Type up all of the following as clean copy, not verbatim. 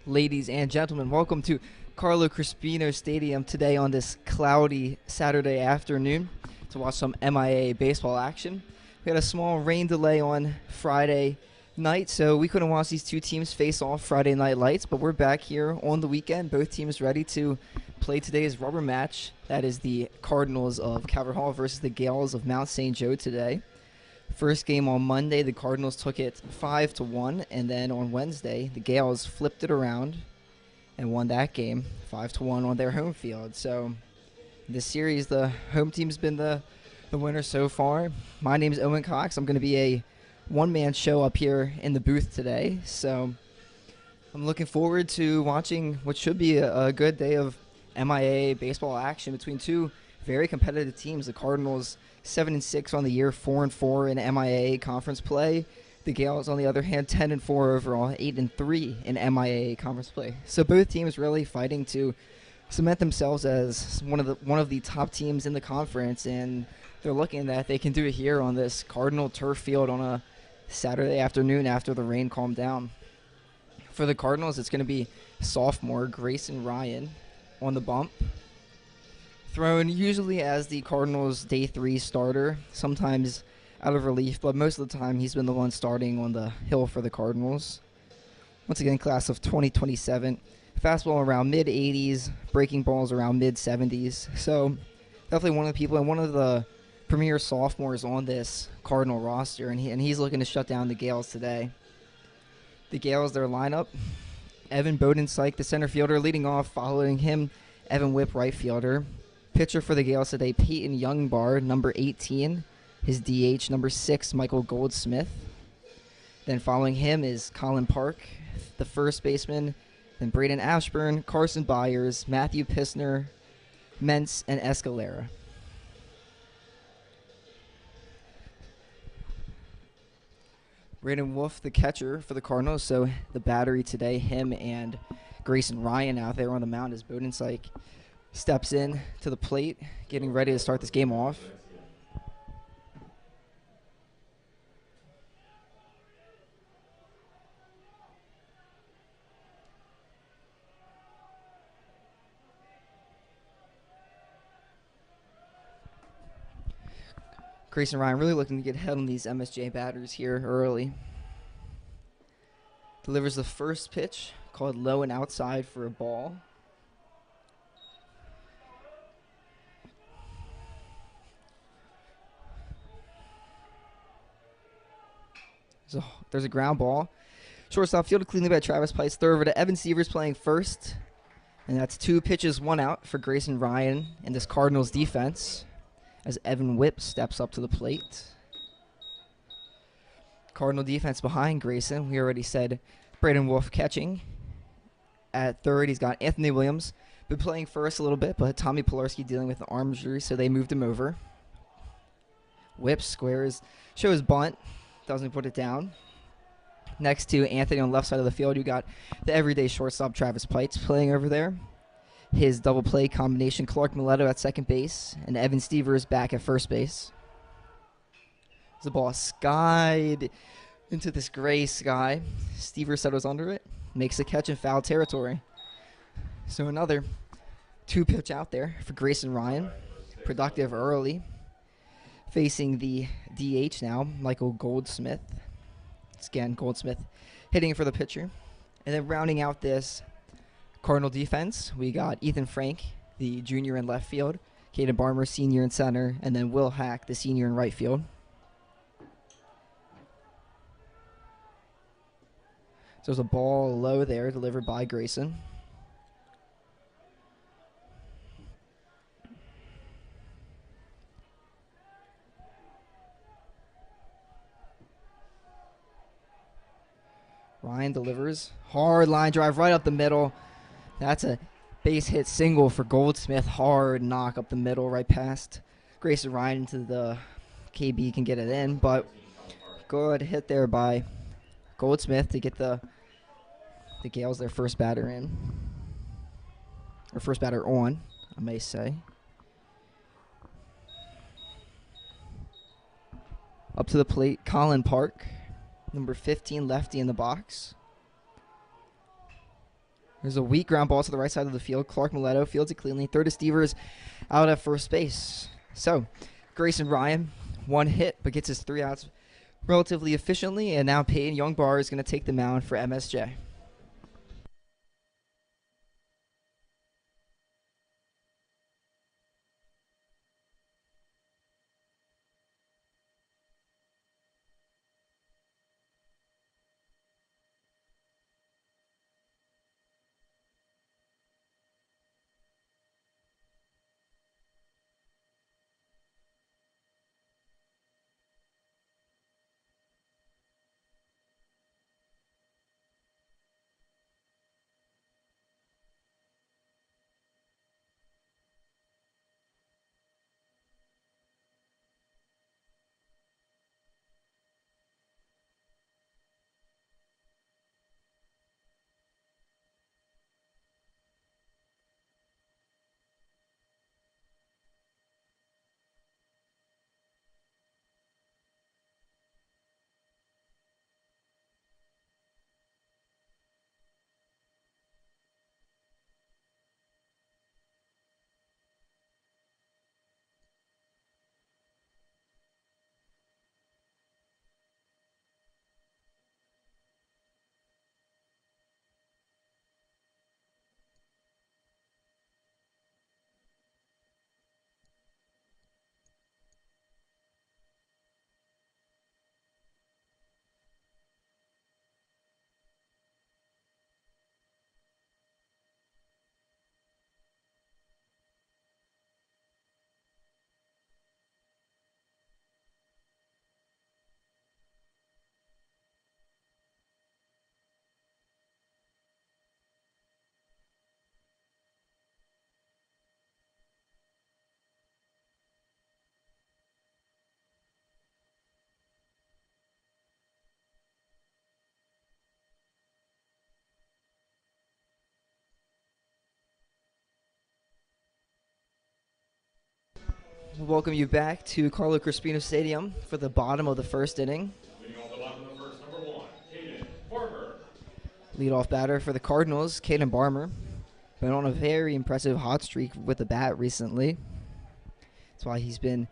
Ladies and gentlemen, welcome to Carlo Crispino Stadium today on this cloudy Saturday afternoon to watch some MIA baseball action. We had a small rain delay on Friday night, so we couldn't watch these two teams face off Friday night lights, but we're back here on the weekend, both teams ready to play today's rubber match. That is the Cardinals of Calvert Hall versus the Gales of Mount St. Joe today. First game on Monday, the Cardinals took it 5-1, and then on Wednesday, the Gales flipped it around and won that game 5-1 on their home field. So this series, the home team's been the winner so far. My name is Owen Cox. I'm going to be a one-man show up here in the booth today. So I'm looking forward to watching what should be a good day of MIA baseball action between two very competitive teams. The Cardinals 7-6 on the year, 4-4 in MIA conference play. The Gales, on the other hand, 10-4 overall, 8-3 in MIA conference play. So both teams really fighting to cement themselves as one of the top teams in the conference, and they're looking that they can do it here on this Cardinal turf field on a Saturday afternoon after the rain calmed down. For the Cardinals, it's going to be sophomore Grayson Ryan on the bump, thrown usually as the Cardinals' Day 3 starter, sometimes out of relief, but most of the time he's been the one starting on the hill for the Cardinals. Once again, class of 2027. Fastball around mid-80s, breaking balls around mid-70s. So definitely one of the people and one of the premier sophomores on this Cardinal roster, and he's looking to shut down the Gales today. The Gales, their lineup, Evan Bodensyke, the center fielder, leading off. Following him, Evan Whipp, right fielder. Pitcher for the Gales today, Peyton Youngbar, number 18. His DH, number 6, Michael Goldsmith. Then following him is Colin Park, the first baseman. Then Braden Ashburn, Carson Byers, Matthew Pissner, Mentz, and Escalera. Braden Wolf, the catcher for the Cardinals. So the battery today, him and Grayson Ryan out there on the mound as Bodensyke steps in to the plate, getting ready to start this game off. Grayson Ryan really looking to get ahead on these MSJ batters here early. Delivers the first pitch, called low and outside for a ball. So there's a ground ball. Shortstop fielded cleanly by Travis Pice. Throw over to Evan Severs playing first. And that's 2 pitches, 1 out for Grayson Ryan and this Cardinals defense as Evan Whipp steps up to the plate. Cardinal defense behind Grayson. We already said Braden Wolf catching. At third, he's got Anthony Williams. Been playing first a little bit, but Tommy Pilarski dealing with an arm injury, so they moved him over. Whipp squares, shows bunt. Doesn't put it down. Next to Anthony on the left side of the field, you got the everyday shortstop Travis Pites playing over there. His double play combination, Clark Mileto at second base, and Evan Stevers back at first base. The ball skied into this gray sky. Stevers settles under it, makes a catch in foul territory. So another 2 pitch out there for Grayson Ryan. Productive early. Facing the DH now, Michael Goldsmith. It's again Goldsmith hitting for the pitcher. And then rounding out this Cardinal defense, we got Ethan Frank, the junior in left field, Caden Barmer, senior in center, and then Will Hack, the senior in right field. So there's a ball low there delivered by Grayson. Ryan delivers. Hard line drive right up the middle. That's a base hit single for Goldsmith. Hard knock up the middle right past Grayson Ryan into the KB can get it in. But good hit there by Goldsmith to get the Gales their first batter in. Or first batter on, I may say. Up to the plate, Colin Park, number 15 lefty in the box. There's a weak ground ball to the right side of the field. Clark Mileto fields it cleanly. Throw to Stevers out at first base. So, Grayson Ryan, 1 hit, but gets his 3 outs relatively efficiently. And now Peyton Youngbar is going to take the mound for MSJ. Welcome you back to Carlo Crispino Stadium for the bottom of the first inning. Leading off the bottom of the first, number 1, Caden Farmer. Leadoff batter for the Cardinals, Caden Barmer. Been on a very impressive hot streak with the bat recently. That's why he's been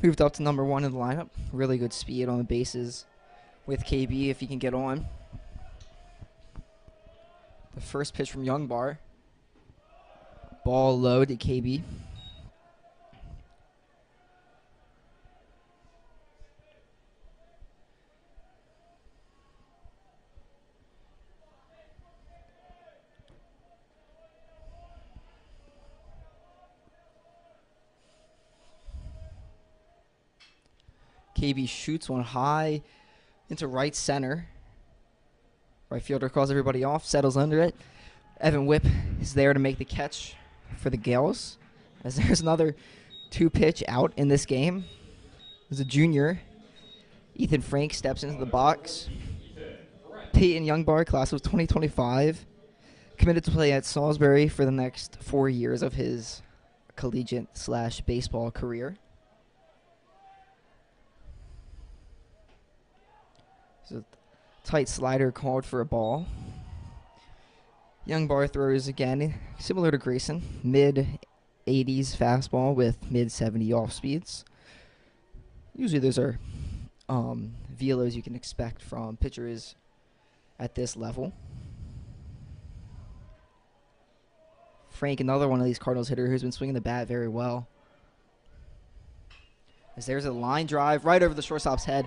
moved up to number 1 in the lineup. Really good speed on the bases with KB if he can get on. The first pitch from Youngbar. Ball low to KB. KB shoots one high into right center. Right fielder calls everybody off, settles under it. Evan Whipp is there to make the catch for the Gales. As there's another 2-pitch out in this game. There's a junior. Ethan Frank steps into the box. Peyton Youngbar, class of 2025. Committed to play at Salisbury for the next 4 years of his collegiate/baseball career. A tight slider called for a ball. Youngbar throws again, similar to Grayson, mid-80s fastball with mid-70 off speeds. Usually those are velos you can expect from pitchers at this level. Frank, another one of these Cardinals hitter who's been swinging the bat very well. As there's a line drive right over the shortstop's head.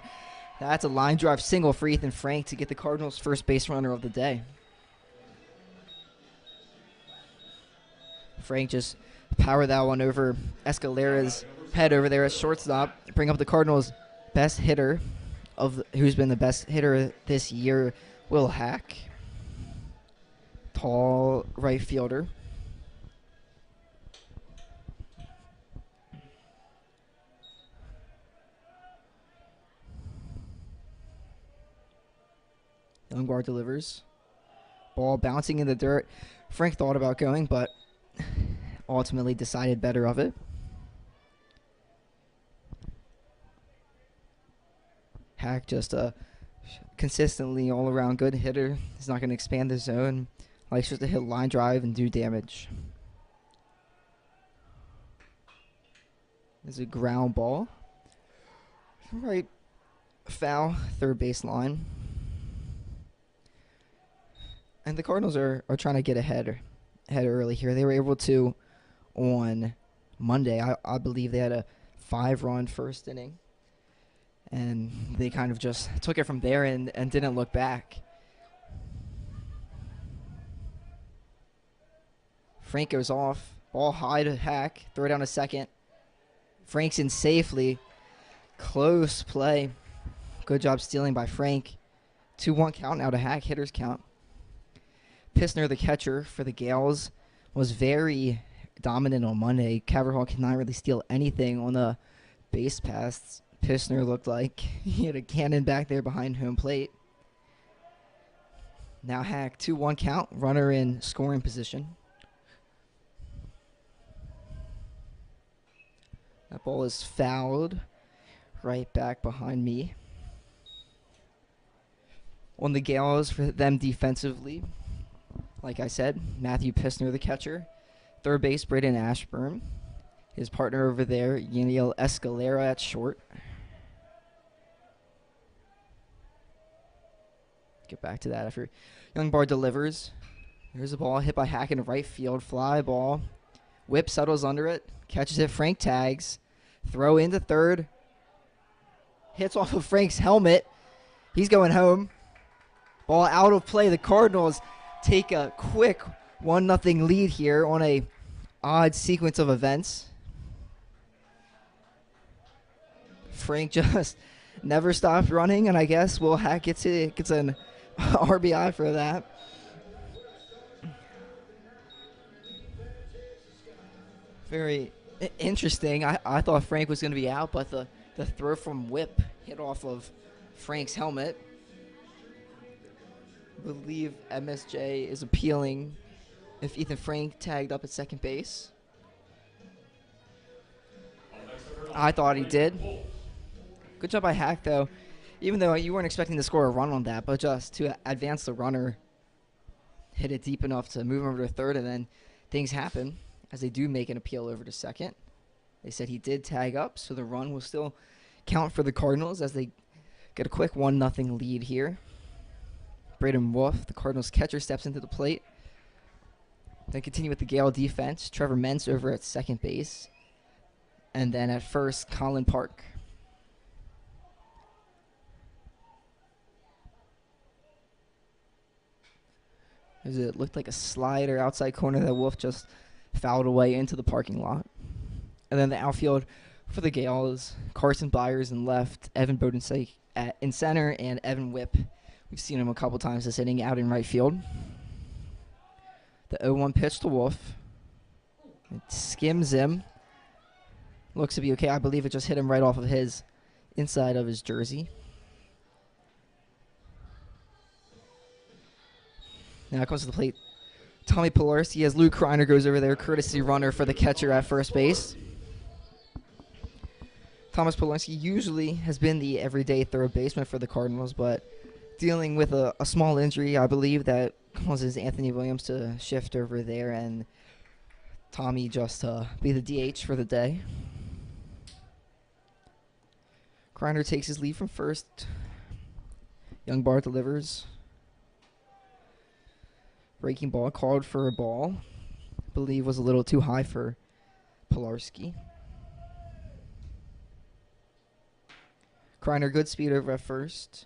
That's a line drive single for Ethan Frank to get the Cardinals' first base runner of the day. Frank just powered that one over Escalera's head over there at shortstop. Bring up the Cardinals' best hitter, who's been the best hitter this year, Will Hack. Tall right fielder. Youngbar delivers. Ball bouncing in the dirt. Frank thought about going, but ultimately decided better of it. Hack just a consistently all-around good hitter. He's not going to expand the zone Likes just to hit line drive and do damage. There's a ground ball. Right foul, third base line. And the Cardinals are trying to get ahead early here. They were able to on Monday. I believe they had a 5-run first inning. And they kind of just took it from there and didn't look back. Frank goes off. Ball high to Hack. Throw down to second. Frank's in safely. Close play. Good job stealing by Frank. 2-1 count now to Hack. Hitters count. Pissner, the catcher for the Gales, was very dominant on Monday. Caverhall could not really steal anything on the base pass. Pissner looked like he had a cannon back there behind home plate. Now Hack, 2-1 count. Runner in scoring position. That ball is fouled right back behind me. On the Gales for them defensively, like I said, Matthew Pissner, the catcher. Third base, Braden Ashburn. His partner over there, Yaniel Escalera at short. Get back to that after Youngbar delivers. There's a ball hit by Hack in right field. Fly ball. Whip settles under it. Catches it. Frank tags. Throw into third. Hits off of Frank's helmet. He's going home. Ball out of play. The Cardinals take a quick 1-0 lead here on a odd sequence of events. Frank just never stopped running, and I guess Will Hack gets an RBI for that. Very interesting. I thought Frank was going to be out, but the throw from Whip hit off of Frank's helmet. I believe MSJ is appealing if Ethan Frank tagged up at second base. I thought he did. Good job by Hack, though. Even though you weren't expecting to score a run on that, but just to advance the runner, hit it deep enough to move over to third, and then things happen as they do make an appeal over to second. They said he did tag up, so the run will still count for the Cardinals as they get a quick 1-0 lead here. Braden Wolf, the Cardinals catcher, steps into the plate. Then continue with the Gale defense. Trevor Mentz over at second base. And then at first, Colin Park. As it looked like a slider outside corner that Wolf just fouled away into the parking lot. And then the outfield for the Gales, Carson Byers in left, Evan Bodensek in center, and Evan Whipp. We've seen him a couple times this inning out in right field. The 0-1 pitch to Wolf. It skims him. Looks to be okay. I believe it just hit him right off of his inside of his jersey. Now comes to the plate Tommy Pilarski as Luke Kreiner goes over there, courtesy runner for the catcher at first base. Thomas Pilarski usually has been the everyday third baseman for the Cardinals, but dealing with a small injury, I believe that causes Anthony Williams to shift over there and Tommy just be the DH for the day. Kreiner takes his lead from first. Youngbar delivers. Breaking ball called for a ball. I believe was a little too high for Pilarski. Kreiner, good speed over at first.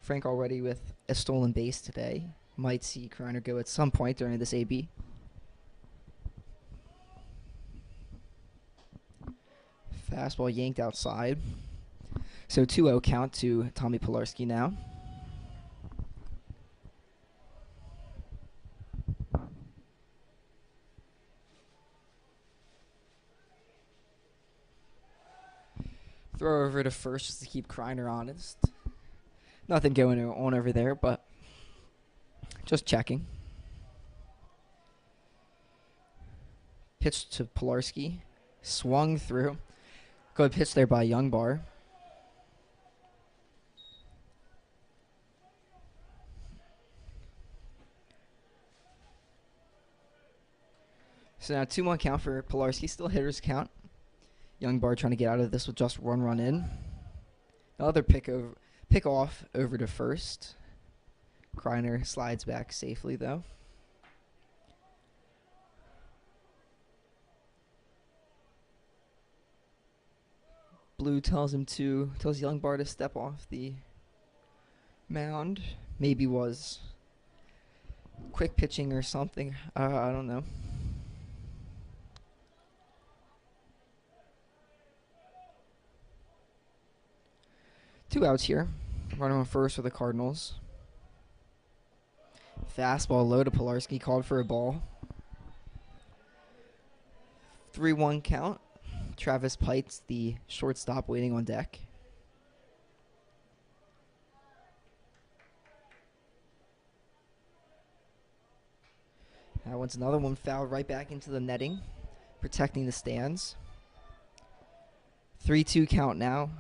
Frank already with a stolen base today. Might see Kreiner go at some point during this AB. Fastball yanked outside. So 2-0 count to Tommy Pilarski now. Throw over to first just to keep Kreiner honest. Nothing going on over there, but just checking. Pitch to Pilarski. Swung through. Good pitch there by Youngbar. So now 2-1 count for Pilarski. Still hitters count. Youngbar trying to get out of this with just one run in. Another pick off over to first. Kreiner slides back safely though. Blue tells Youngbar to step off the mound. Maybe was quick pitching or something. I don't know. Two outs here. Runner on first for the Cardinals. Fastball low to Pilarski, called for a ball. 3-1 count. Travis Pites, the shortstop, waiting on deck. That one's another one fouled right back into the netting, protecting the stands. 3-2 count now.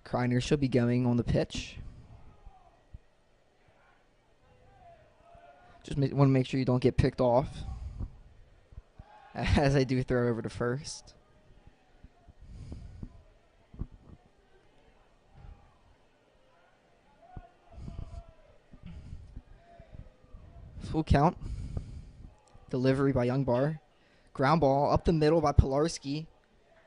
Kreiner should be going on the pitch. Just want to make sure you don't get picked off, as I do throw over to first. Full count. Delivery by Youngbar. Ground ball up the middle by Pilarski.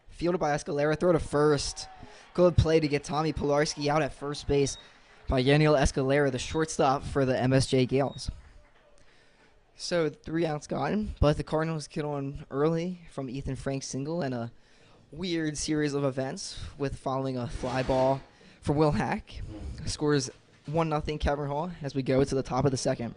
Fielded by Escalera. Throw to first. Good play to get Tommy Pilarski out at first base by Yaniel Escalera, the shortstop for the MSJ Gales. So 3 outs gotten, but the Cardinals get on early from Ethan Frank's single and a weird series of events with following a fly ball for Will Hack. Scores 1-0 Calvert Hall as we go to the top of the second.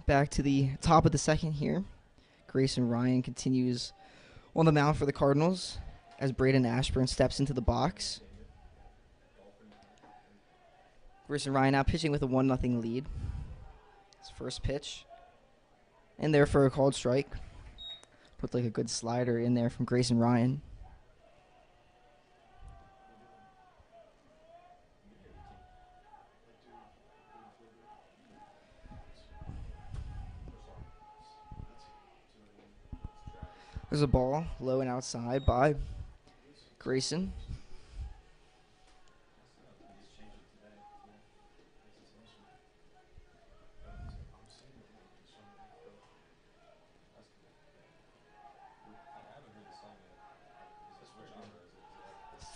Back to the top of the second here. Grayson Ryan continues on the mound for the Cardinals as Braden Ashburn steps into the box. Grayson Ryan now pitching with a 1-0 lead. His first pitch. And there for a called strike. Put like a good slider in there from Grayson Ryan. There's a ball low and outside by Grayson.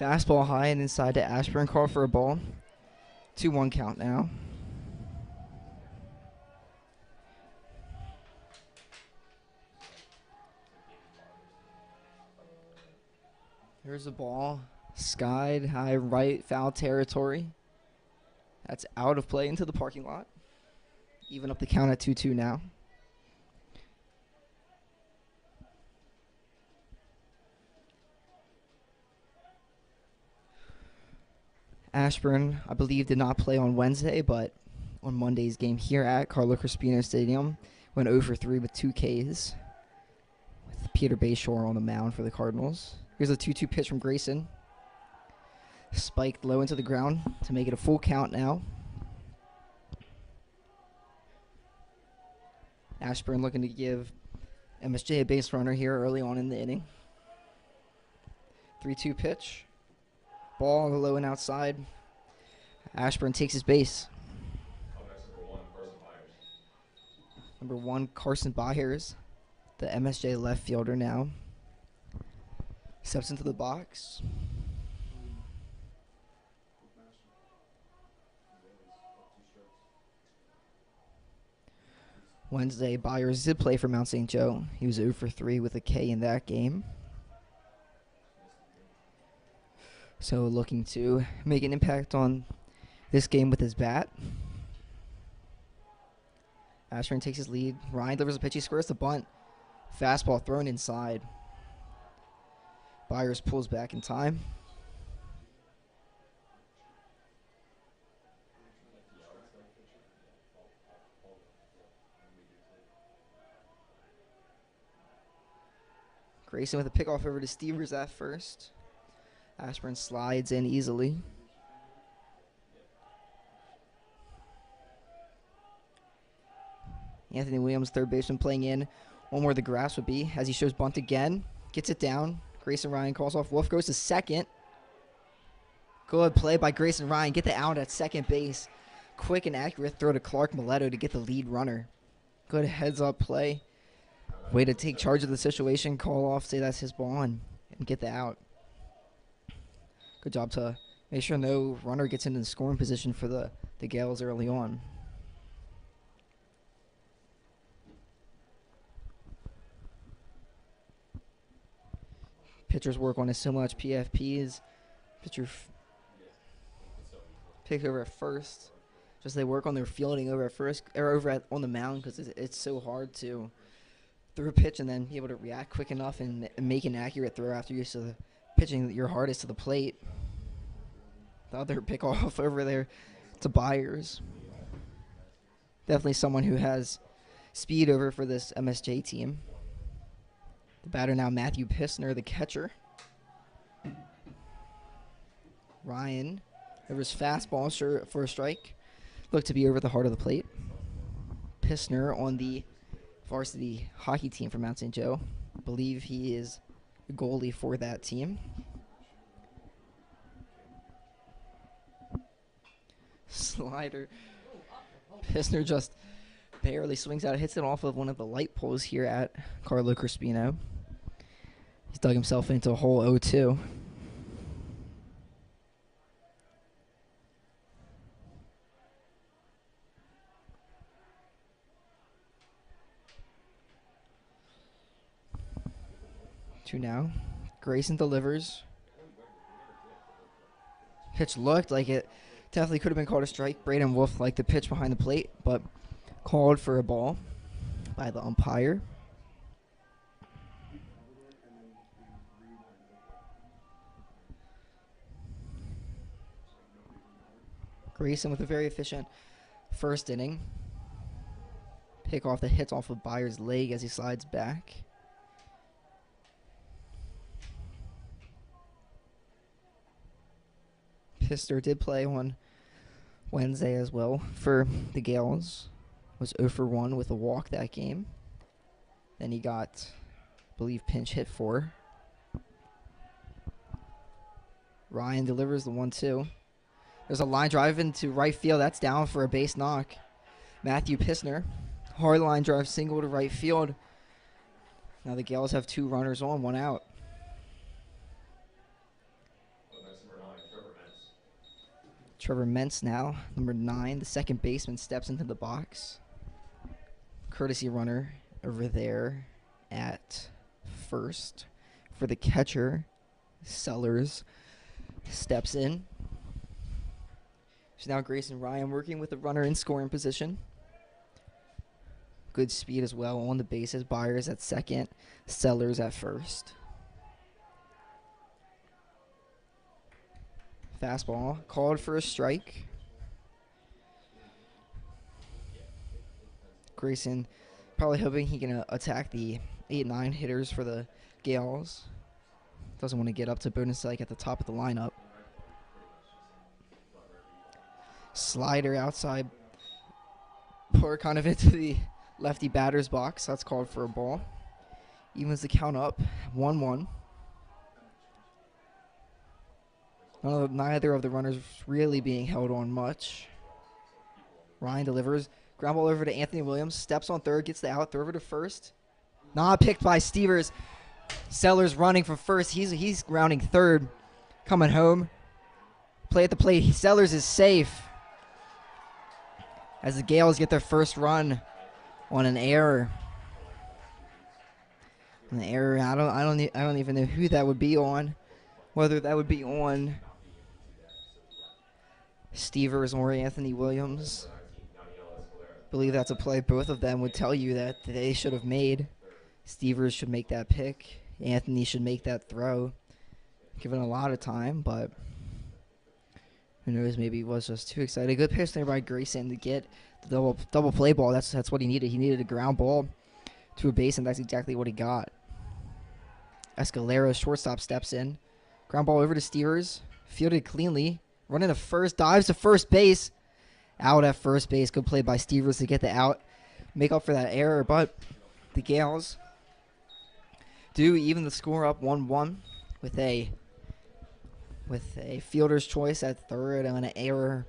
Fastball high and inside to Ashburn, call for a ball. 2-1 count now. Here's a ball, skied high right, foul territory. That's out of play into the parking lot. Even up the count at 2-2 now. Ashburn, I believe, did not play on Wednesday, but on Monday's game here at Carlo Crispino Stadium, went 0 for 3 with 2 Ks. With Peter Bayshore on the mound for the Cardinals. Here's a 2-2 pitch from Grayson. Spiked low into the ground to make it a full count now. Ashburn looking to give MSJ a base runner here early on in the inning. 3-2 pitch. Ball on the low and outside. Ashburn takes his base. Number 1, Carson Byers, the MSJ left fielder now. Steps into the box. Wednesday, Byers did play for Mount St. Joe. He was 0 for 3 with a K in that game. So looking to make an impact on this game with his bat. Ashburn takes his lead. Ryan delivers a pitch. He squares the bunt. Fastball thrown inside. Byers pulls back in time. Grayson with a pickoff over to Stevers at first. Ashburn slides in easily. Anthony Williams, third baseman, playing in on where the grass would be as he shows bunt again. Gets it down. Grayson Ryan calls off. Wolf goes to second. Good play by Grayson Ryan. Get the out at second base. Quick and accurate throw to Clark Mileto to get the lead runner. Good heads-up play. Way to take charge of the situation. Call off, say that's his ball, and get the out. Good job to make sure no runner gets into the scoring position for the Gales early on. Pitchers work on his so much PFPs. Pitcher pick over at first. Just they work on their fielding over at first or on the mound because it's so hard to throw a pitch and then be able to react quick enough and make an accurate throw after you're so pitching your hardest to the plate. The other pick off over there to Byers. Definitely someone who has speed over for this MSJ team. The batter now, Matthew Pissner, the catcher. Ryan over his fastball for a strike. Looked to be over the heart of the plate. Pissner on the varsity hockey team for Mount St. Joe. I believe he is the goalie for that team. Slider. Pissner just barely swings out. Hits it off of one of the light poles here at Carlo Crispino. He's dug himself into a hole 0-2. Two now. Grayson delivers. Pitch looked like it definitely could have been called a strike. Braden Wolf liked the pitch behind the plate, but called for a ball by the umpire. Grayson with a very efficient first inning. Pick off the hits off of Byers' leg as he slides back. Pissner did play on Wednesday as well for the Gales. Was 0 for 1 with a walk that game. Then he got, I believe, pinch hit for. Ryan delivers the 1-2. There's a line drive into right field. That's down for a base knock. Matthew Pissner. Hard line drive single to right field. Now the Gales have 2 runners on, 1 out. Trevor Mentz now, number 9. The second baseman steps into the box. Courtesy runner over there at first. For the catcher, Sellers steps in. So now Grayson Ryan working with the runner in scoring position. Good speed as well on the bases. Byers at second, Sellers at first. Fastball called for a strike. Grayson probably hoping he can attack the 8-9 hitters for the Gales. Doesn't want to get up to bonus like at the top of the lineup. Slider outside. Pour kind of into the lefty batter's box. That's called for a ball. Evens the count up, 1-1. Neither of the runners really being held on much. Ryan delivers. Ground ball over to Anthony Williams. Steps on third, gets the out. Throw over to first. Not picked by Stevers. Sellers running for first. He's grounding third. Coming home. Play at the plate. Sellers is safe. As the Gales get their first run on an error. An error. I don't even know who that would be on. Whether that would be on Stevers or Anthony Williams. I believe that's a play both of them would tell you that they should have made. Stevers should make that pick. Anthony should make that throw. Given a lot of time, but who knows? Maybe he was just too excited. Good pitch there by Grayson to get the double play ball. That's what he needed. He needed a ground ball to a base, and that's exactly what he got. Escalera, shortstop, steps in. Ground ball over to Stevers. Fielded cleanly. Running to first. Dives to first base. Out at first base. Good play by Stevers to get the out. Make up for that error, but the Gales do even the score up 1-1 with a fielder's choice at third and an error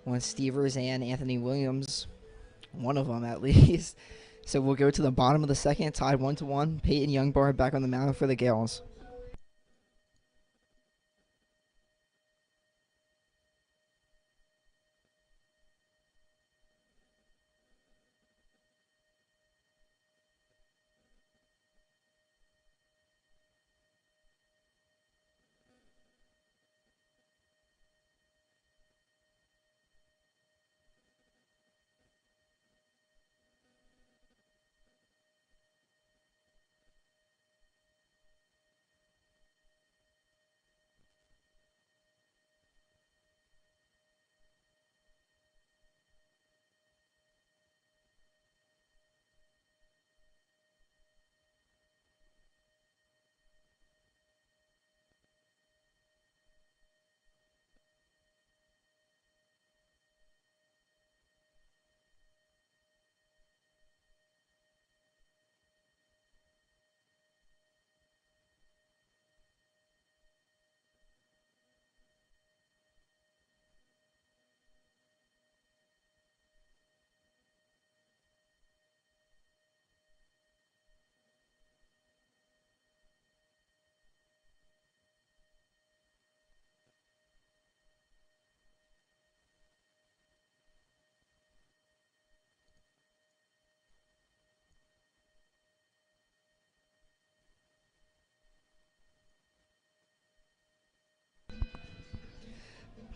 on Stevers and Anthony Williams. One of them at least. So we'll go to the bottom of the second, tied 1-1. Peyton Youngbar back on the mound for the Gales.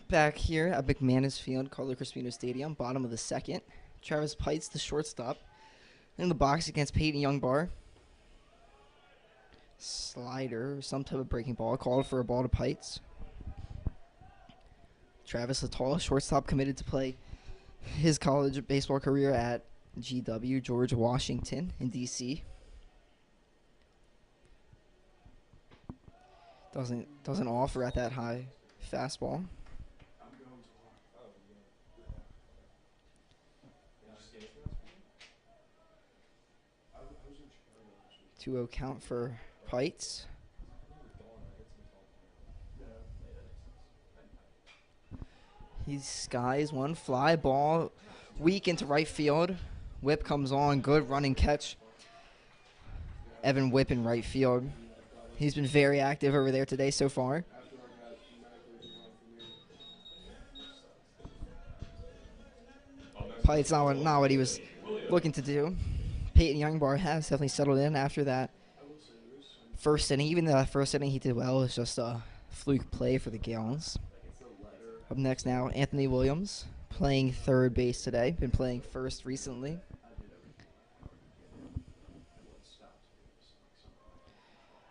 Back here at McManus Field, Carlo Crispino Stadium, bottom of the second. Travis Pites, the shortstop, in the box against Peyton Youngbar. Slider, some type of breaking ball, called for a ball to Pites. Travis, the tallest shortstop, committed to play his college baseball career at GW, George Washington in D.C. Doesn't offer at that high fastball. 2-0 count for Pites. He skies one fly ball weak into right field. Whip comes on. Good running catch. Evan Whip in right field. He's been very active over there today so far. Pites not what he was looking to do. Peyton Youngbar has definitely settled in after that first inning. Even though that first inning he did well, it was just a fluke play for the Gallons. Up next now, Anthony Williams playing third base today. Been playing first recently.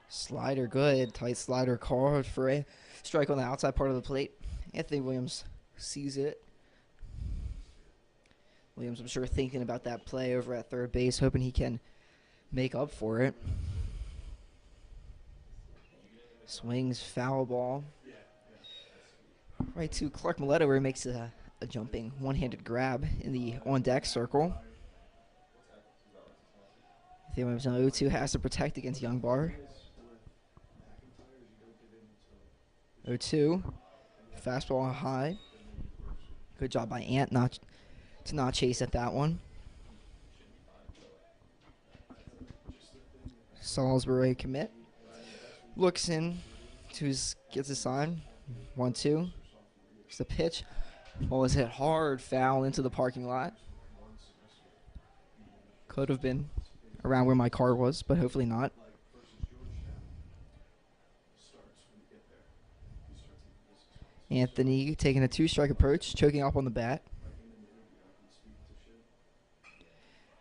Slider good. Tight slider called for a strike on the outside part of the plate. Anthony Williams sees it. Williams, I'm sure, thinking about that play over at third base, hoping he can make up for it. Swings, foul ball. Right to Clark Mileto, where he makes a jumping one-handed grab in the on-deck circle. The Williams on 0-2 has to protect against Young Bar. 0-2. Fastball high. Good job by Ant to not chase at that one. Salisbury commit. Looks in gets a sign. 1-2. It's a pitch. Ball was hit hard, foul into the parking lot. Could have been around where my car was, but hopefully not. Anthony taking a 2-strike approach, choking up on the bat.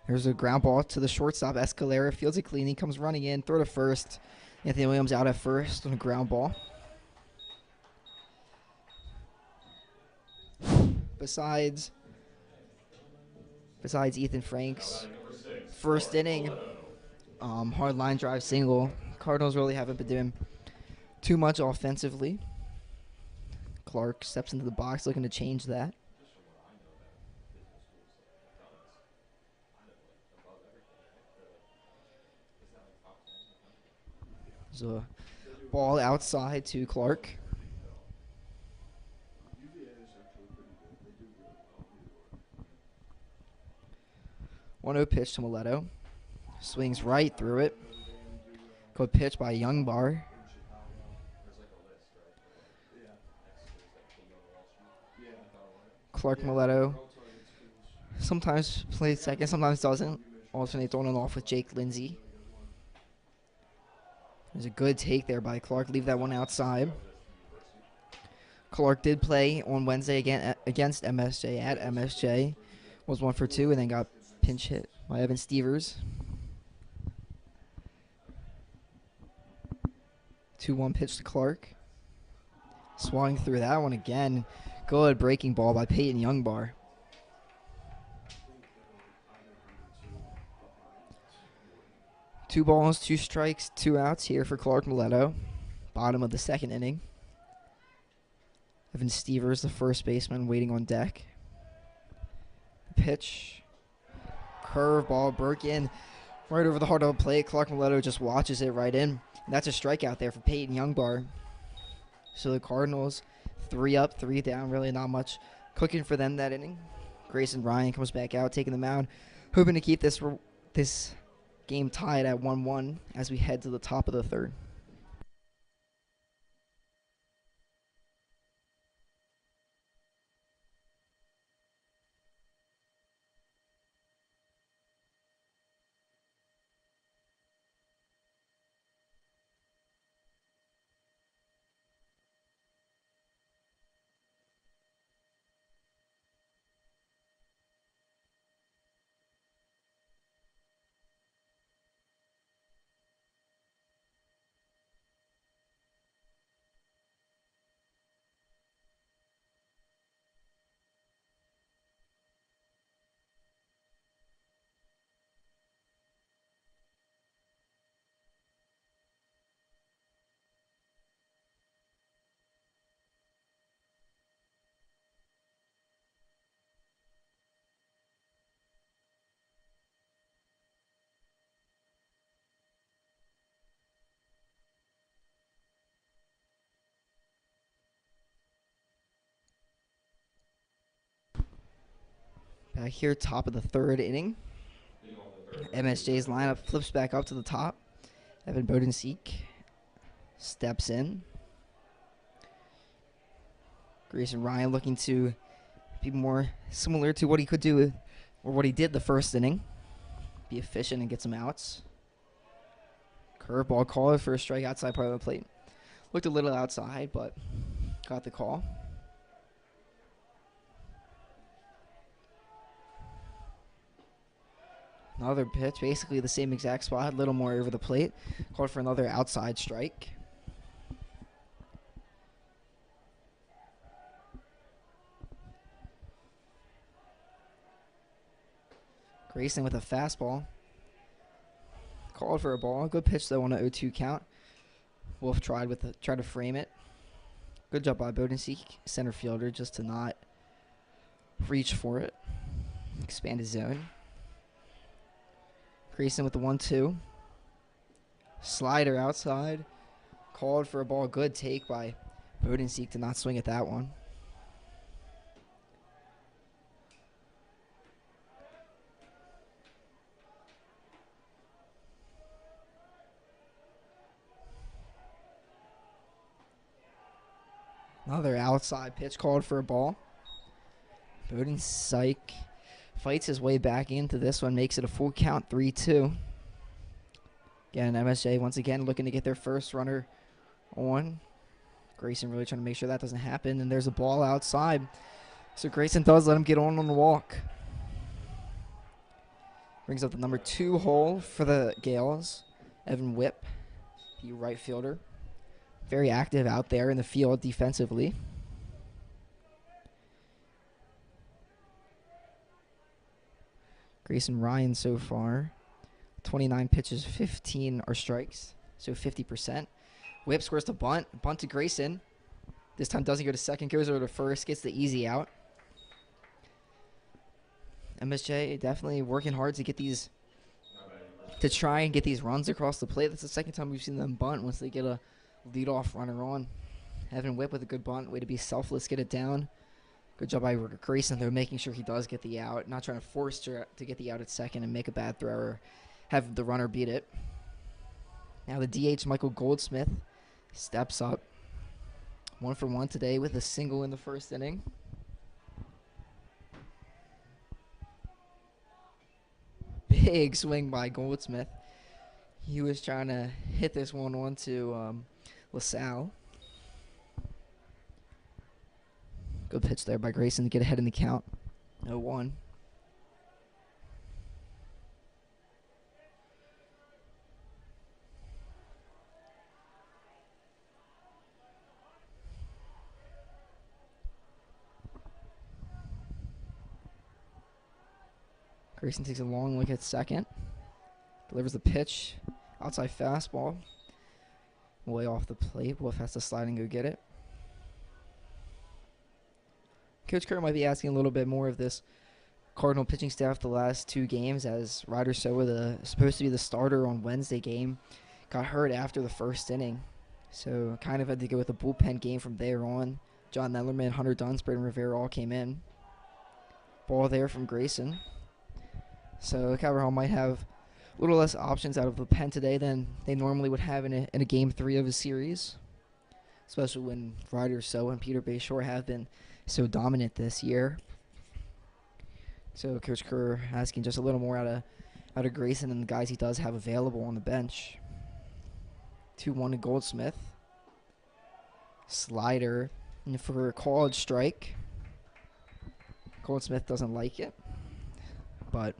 There's a ground ball to the shortstop. Escalera fields it clean. He comes running in, throw to first. Anthony Williams out at first on a ground ball. Besides Ethan Frank's first inning, hard line drive single. Cardinals really haven't been doing too much offensively. Clark steps into the box looking to change that. There's a ball outside to Clark. 1-0 pitch to Mileto. Swings right through it. Good pitch by Young Bar. Clark Mileto sometimes plays second, sometimes doesn't. Alternates on and off with Jake Lindsay. There's a good take there by Clark. Leave that one outside. Clark did play on Wednesday against MSJ at MSJ. Was 1 for 2 and then got pinch hit by Evan Stevers. 2-1 pitch to Clark. Swung through that one again. Good breaking ball by Peyton Youngbar. Two balls, 2 strikes, 2 outs here for Clark Mileto. Bottom of the second inning. Evan Stevers, the first baseman, waiting on deck. Pitch. Curveball broke in right over the heart of the plate. Clark Mileto just watches it right in. And that's a strikeout there for Peyton Youngbar. So the Cardinals 3 up, 3 down. Really not much cooking for them that inning. Grayson Ryan comes back out, taking the mound, hoping to keep this game tied at 1-1 as we head to the top of the third. Back here, top of the third inning. MSJ's lineup flips back up to the top. Evan Bodenseek steps in. Grayson Ryan looking to be more similar to what he could do or what he did the first inning. Be efficient and get some outs. Curveball call for a strike outside part of the plate. Looked a little outside, but got the call. Another pitch, basically the same exact spot, a little more over the plate. Called for another outside strike. Grayson with a fastball. Called for a ball. Good pitch though on an 0-2 count. Wolf tried to frame it. Good job by Bodenseek, center fielder, just to not reach for it. Expand his zone. Grayson with the 1-2. Slider outside. Called for a ball. Good take by Bodenseek to not swing at that one. Another outside pitch called for a ball. Bodenseek fights his way back into this one, makes it a full count, 3-2. Again, MSJ once again looking to get their first runner on. Grayson really trying to make sure that doesn't happen, and there's a ball outside. So Grayson does let him get on the walk. Brings up the number 2 hole for the Gales. Evan Whipp, the right fielder. Very active out there in the field defensively. Grayson Ryan so far, 29 pitches, 15 are strikes, so 50%. Whipp scores the bunt to Grayson. This time doesn't go to second, goes over to first, gets the easy out. MSJ definitely working hard to get these, to try and get these runs across the plate. That's the second time we've seen them bunt once they get a leadoff runner on. Evan Whipp with a good bunt, way to be selfless, get it down. Good job by Grayson, though, making sure he does get the out, not trying to force to get the out at second and make a bad throw or have the runner beat it. Now the DH, Michael Goldsmith, steps up. 1 for 1 today with a single in the first inning. Big swing by Goldsmith. He was trying to hit this one onto LaSalle. Good pitch there by Grayson to get ahead in the count. 0-1. Grayson takes a long look at second. Delivers the pitch. Outside fastball. Way off the plate. Wolf has to slide and go get it. Coach Kerr might be asking a little bit more of this Cardinal pitching staff the last 2 games, as Ryder Soa, supposed to be the starter on Wednesday game, got hurt after the first inning. So kind of had to go with a bullpen game from there on. John Nellerman, Hunter Duns, Braden Rivera all came in. Ball there from Grayson. So Calvert Hall might have a little less options out of the pen today than they normally would have in a game 3 of a series, especially when Ryder Soa and Peter Bayshore have been so dominant this year. So Coach Kerr asking just a little more out of Grayson and the guys he does have available on the bench. 2-1 to Goldsmith. Slider for a called strike. Goldsmith doesn't like it, but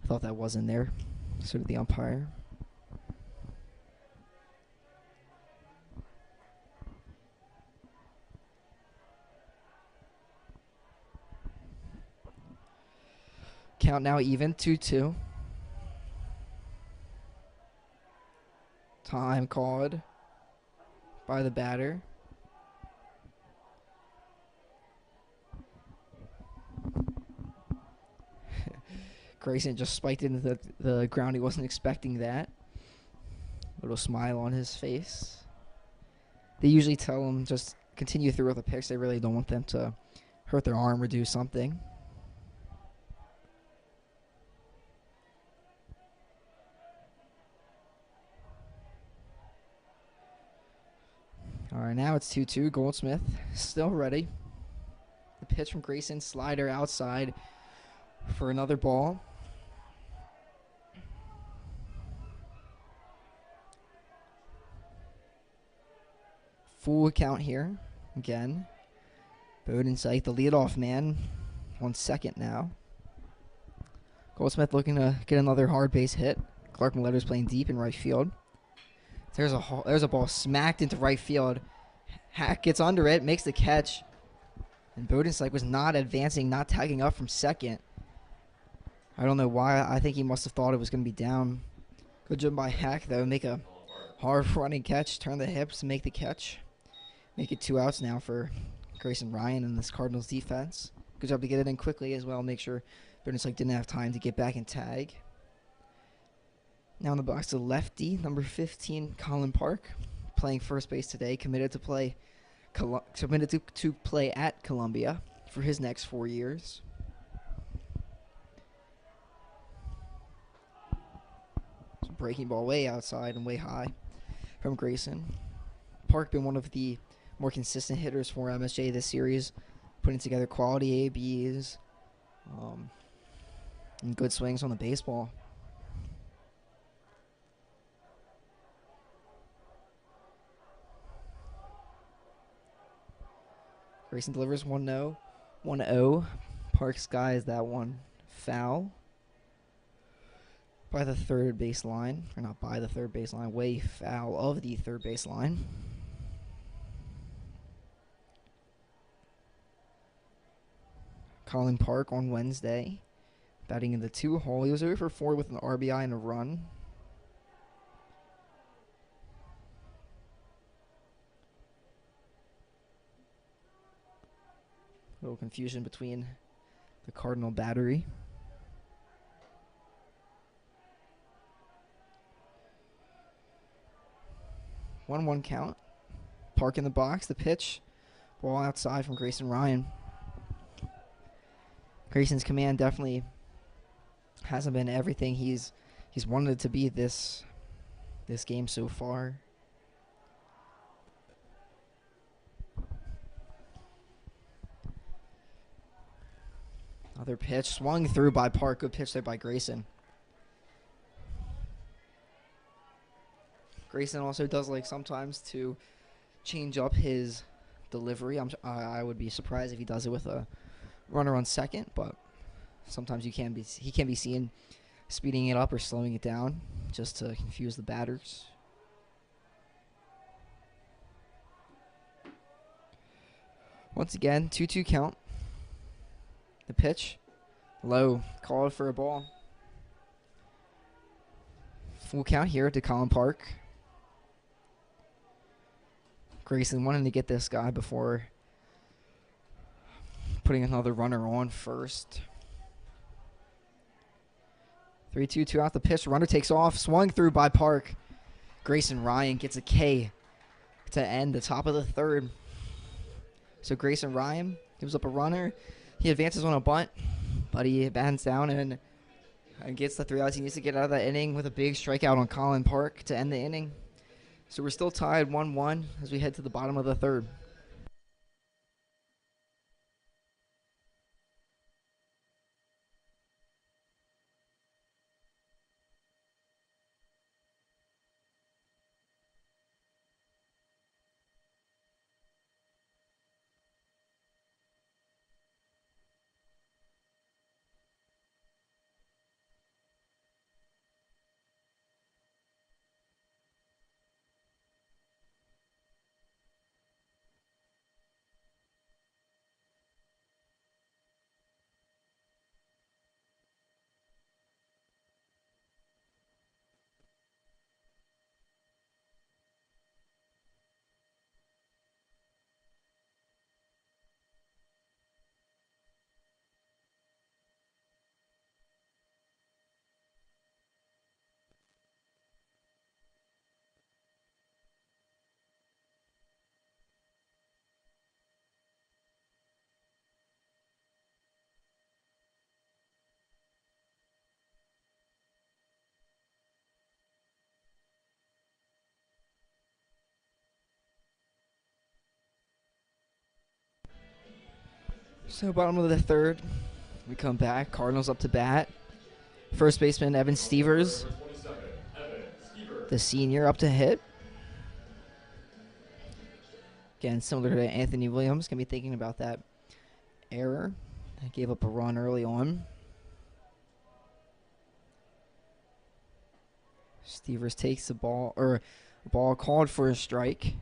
I thought that was in there. So did the umpire. Count now even, 2-2. Time called by the batter. Grayson just spiked into the ground. He wasn't expecting that. Little smile on his face. They usually tell him just continue through with the pitch. They really don't want them to hurt their arm or do something. All right, now it's 2-2. Goldsmith still ready. The pitch from Grayson, slider outside for another ball. Full count here again. Bodenseek, the leadoff man, on second now. Goldsmith looking to get another hard base hit. Clark Milletter's playing deep in right field. There's a ball smacked into right field. Hack gets under it, makes the catch. And Bodenseek was not advancing, not tagging up from second. I don't know why. I think he must have thought it was going to be down. Good job by Hack, though. Make a hard running catch, turn the hips, and make the catch. Make it 2 outs now for Grayson Ryan and this Cardinals defense. Good job to get it in quickly as well. Make sure Bodenseek didn't have time to get back and tag. Now in the box, the lefty, number 15, Colin Park, playing first base today, committed to play at Columbia for his next 4 years. So breaking ball way outside and way high from Grayson. Park been one of the more consistent hitters for MSJ this series, putting together quality ABs and good swings on the baseball. Grayson delivers 1-0. 1-0. Park's guy is that one foul by the third base line. Or not by the third base line, way foul of the third base line. Colin Park on Wednesday, batting in the 2 hole. He was 0 for 4 with an RBI and a run. A little confusion between the Cardinal battery. One count. Park in the box. The pitch. Ball outside from Grayson Ryan. Grayson's command definitely hasn't been everything he's wanted it to be this game so far. Another pitch swung through by Park. Good pitch there by Grayson. Grayson also does like sometimes to change up his delivery. I would be surprised if he does it with a runner on second, but sometimes he can be seen speeding it up or slowing it down just to confuse the batters. Once again, 2-2 count. The pitch, low, called for a ball. Full count here to Colin Park. Grayson wanting to get this guy before putting another runner on first. 3-2 out the pitch. Runner takes off, swung through by Park. Grayson Ryan gets a K to end the top of the third. So Grayson Ryan gives up a runner. He advances on a bunt, but he bends down and gets the 3 outs. He needs to get out of that inning with a big strikeout on Colin Park to end the inning. So we're still tied 1-1 as we head to the bottom of the third. So bottom of the third, we come back. Cardinals up to bat. First baseman Evan Stevers, the senior, up to hit. Again, similar to Anthony Williams, gonna be thinking about that error. That gave up a run early on. Stevers takes the ball, or a ball called for a strike.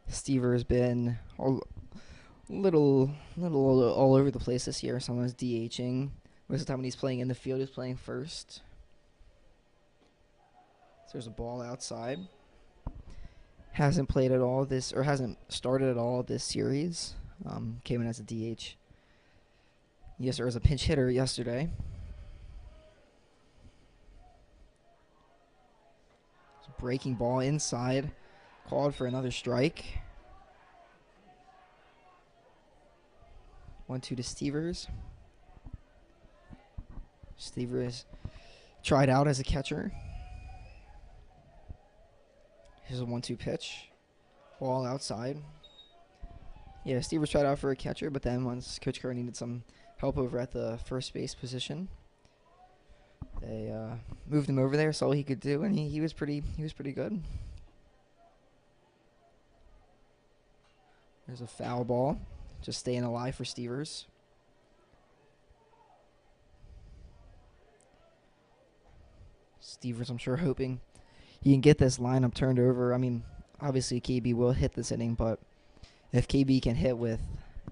Stevers been a little all over the place this year. Sometimes DHing. Most of the time when he's playing in the field, he's playing first. So there's a ball outside. Hasn't played at all this, or hasn't started at all this series. Came in as a DH. Yes, or as a pinch hitter yesterday. Breaking ball inside. Called for another strike. 1-2 to Stevers. Stevers tried out as a catcher. Here's a 1-2 pitch. Ball outside. Yeah, Stevers tried out for a catcher, but then once Coach Kerr needed some help over at the first base position, they moved him over there, saw what he could do, and he was pretty good. There's a foul ball, just staying alive for Stevers. Stevers, I'm sure, hoping he can get this lineup turned over. I mean, obviously KB will hit this inning, but if KB can hit with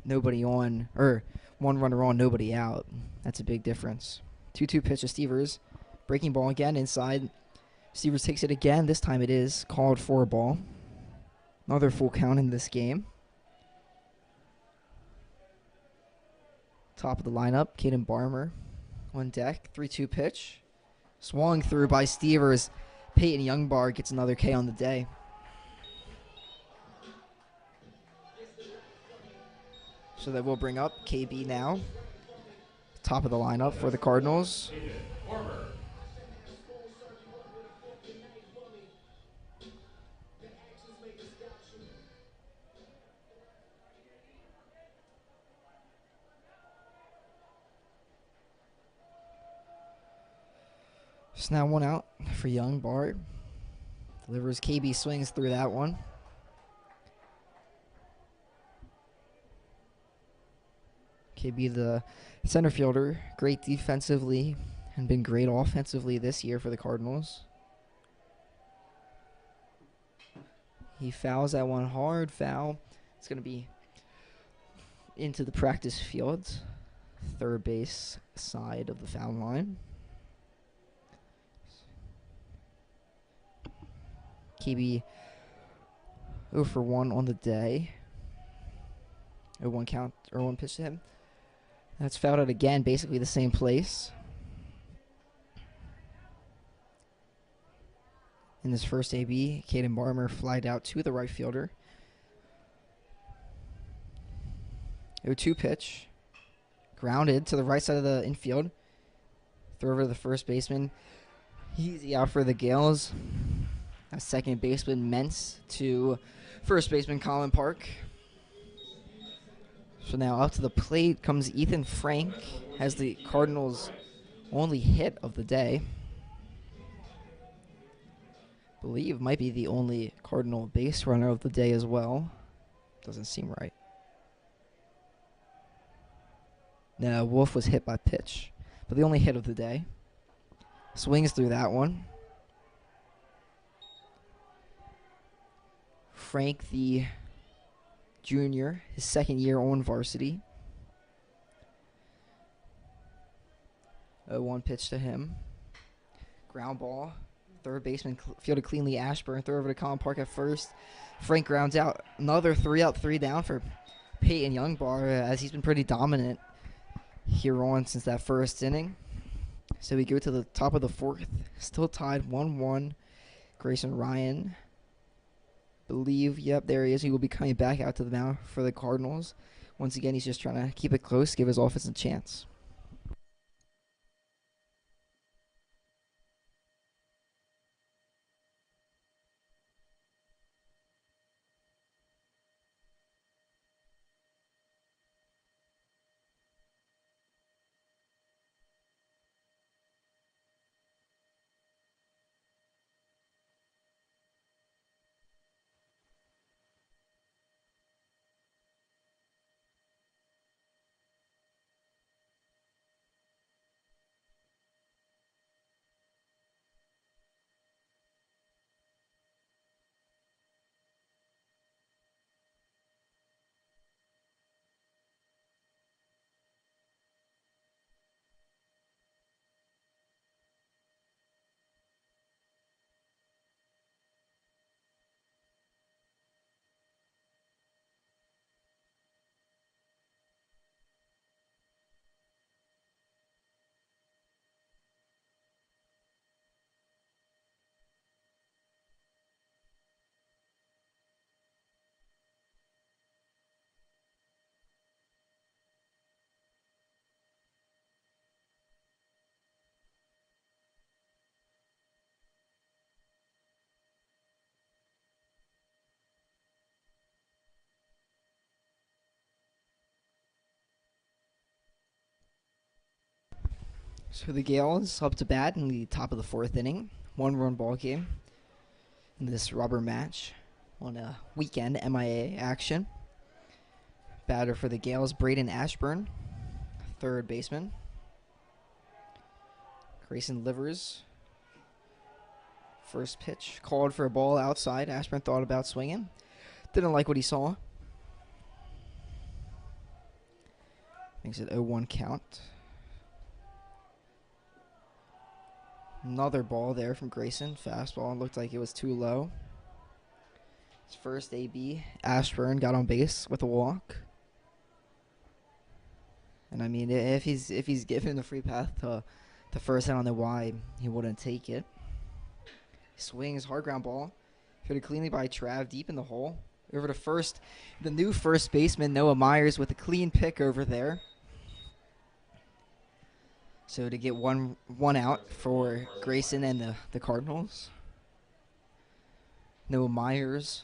nobody on, or one runner on, nobody out, that's a big difference. 2-2 pitch to Stevers. Breaking ball again inside. Stevers takes it again. This time it is called for a ball. Another full count in this game. Top of the lineup, Caden Barmer on deck. 3-2 pitch. Swung through by Stevers. Peyton Youngbar gets another K on the day. So that will bring up KB now. Top of the lineup for the Cardinals. Just now one out for Youngbar. Delivers. KB swings through that one. KB, the center fielder, great defensively and been great offensively this year for the Cardinals. He fouls that one hard. Foul. It's going to be into the practice field. Third base side of the foul line. KB 0 for 1 on the day. 0-1 count, or 1 pitch to him. That's fouled out again, basically the same place. In this first AB, Caden Barmer flied out to the right fielder. 0-2 pitch. Grounded to the right side of the infield. Throw over to the first baseman. Easy out for the Gales. A second baseman Mentz to first baseman Colin Park. So now up to the plate comes Ethan Frank, has the Cardinals' only hit of the day. Believe might be the only Cardinal base runner of the day as well. Doesn't seem right. No, Wolf was hit by pitch, but the only hit of the day. Swings through that one. Frank, the junior, his second year on varsity. 0-1 pitch to him. Ground ball. Third baseman fielded cleanly. Ashburn. Throw over to Colin Park at first. Frank grounds out. Another 3 out, 3 down for Peyton Youngbar, as he's been pretty dominant here on since that first inning. So we go to the top of the fourth. Still tied 1-1. Grayson Ryan, believe, yep, there he is. He will be coming back out to the mound for the Cardinals. Once again, he's just trying to keep it close, give his offense a chance. So the Gales up to bat in the top of the 4th inning. 1-run ball game in this rubber match on a weekend MIA action. Batter for the Gales, Braden Ashburn, third baseman. Grayson Livers, first pitch, called for a ball outside. Ashburn thought about swinging. Didn't like what he saw. Makes it 0-1 count. Another ball there from Grayson. Fastball, looked like it was too low. His first AB, Ashburn got on base with a walk. And I mean, if he's given the free path to first, I don't know why he wouldn't take it. Swings, hard ground ball. Fielded cleanly by Trav, deep in the hole. Over to first, the new first baseman, Noah Myers, with a clean pick over there. So to get one out for Grayson and the Cardinals. Noah Myers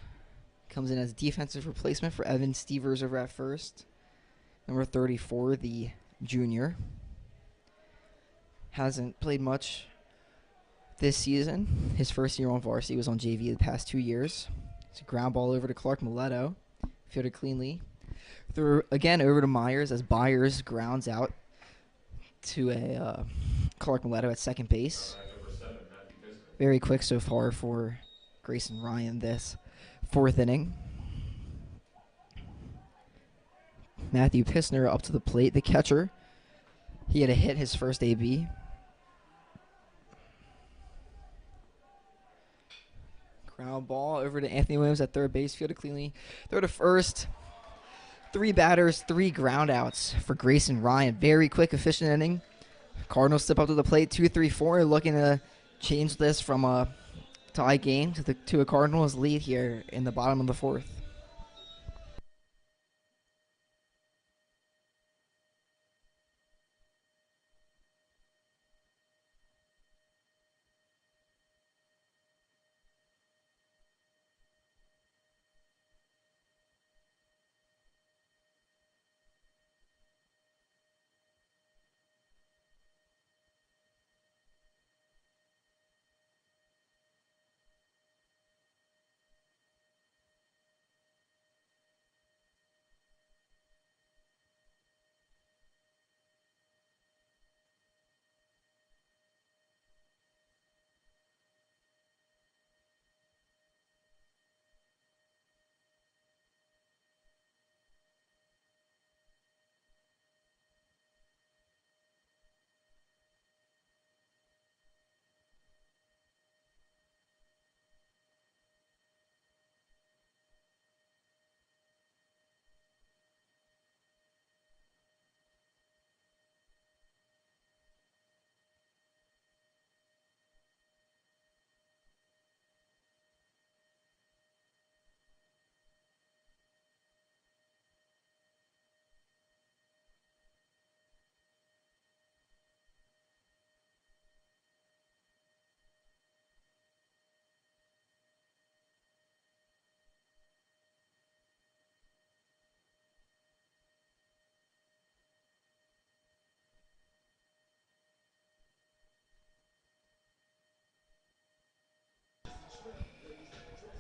comes in as defensive replacement for Evan Stevers over at first. Number 34, the junior. Hasn't played much this season. His first year on varsity was on JV the past 2 years. It's a ground ball over to Clark Mileto. Fielded cleanly. Threw again over to Myers as Byers grounds out to a Clark Mileto at second base. Very quick so far for Grayson Ryan this 4th inning. Matthew Pissner up to the plate, the catcher. He had to hit his first AB. Ground ball over to Anthony Williams at third base, fielded cleanly. Throw to first. 3 batters, 3 ground outs for Grayson Ryan. Very quick, efficient inning. Cardinals step up to the plate, 2-3-4, looking to change this from a tie game to a Cardinals lead here in the bottom of the 4th.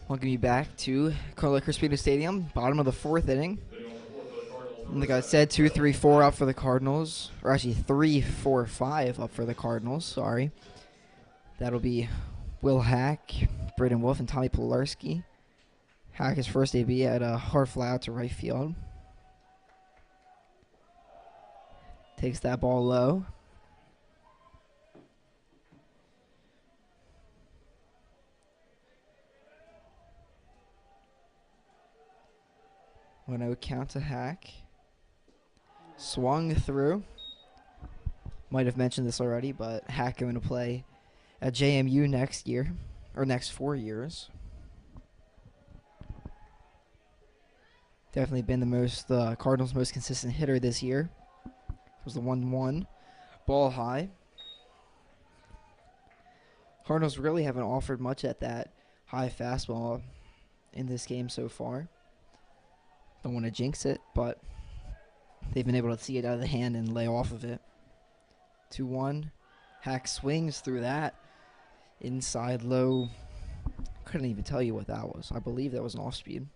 Welcome you back to Carlo Crispino Stadium, bottom of the 4th inning. And like I said, 2-3-4 up for the Cardinals, or actually 3-4-5 up for the Cardinals. Sorry, that'll be Will Hack, Braden Wolf, and Tommy Pilarski. Hack his first AB at a hard fly out to right field. Takes that ball low. When I would count to Hack. Swung through. Might have mentioned this already, but Hack going to play at JMU next year, or next 4 years. Definitely been the Cardinals' most consistent hitter this year. It was the 1-1. Ball high. Cardinals really haven't offered much at that high fastball in this game so far. Don't want to jinx it, but they've been able to see it out of the hand and lay off of it. 2-1. Hack swings through that. Inside low. Couldn't even tell you what that was. I believe that was an off-speed.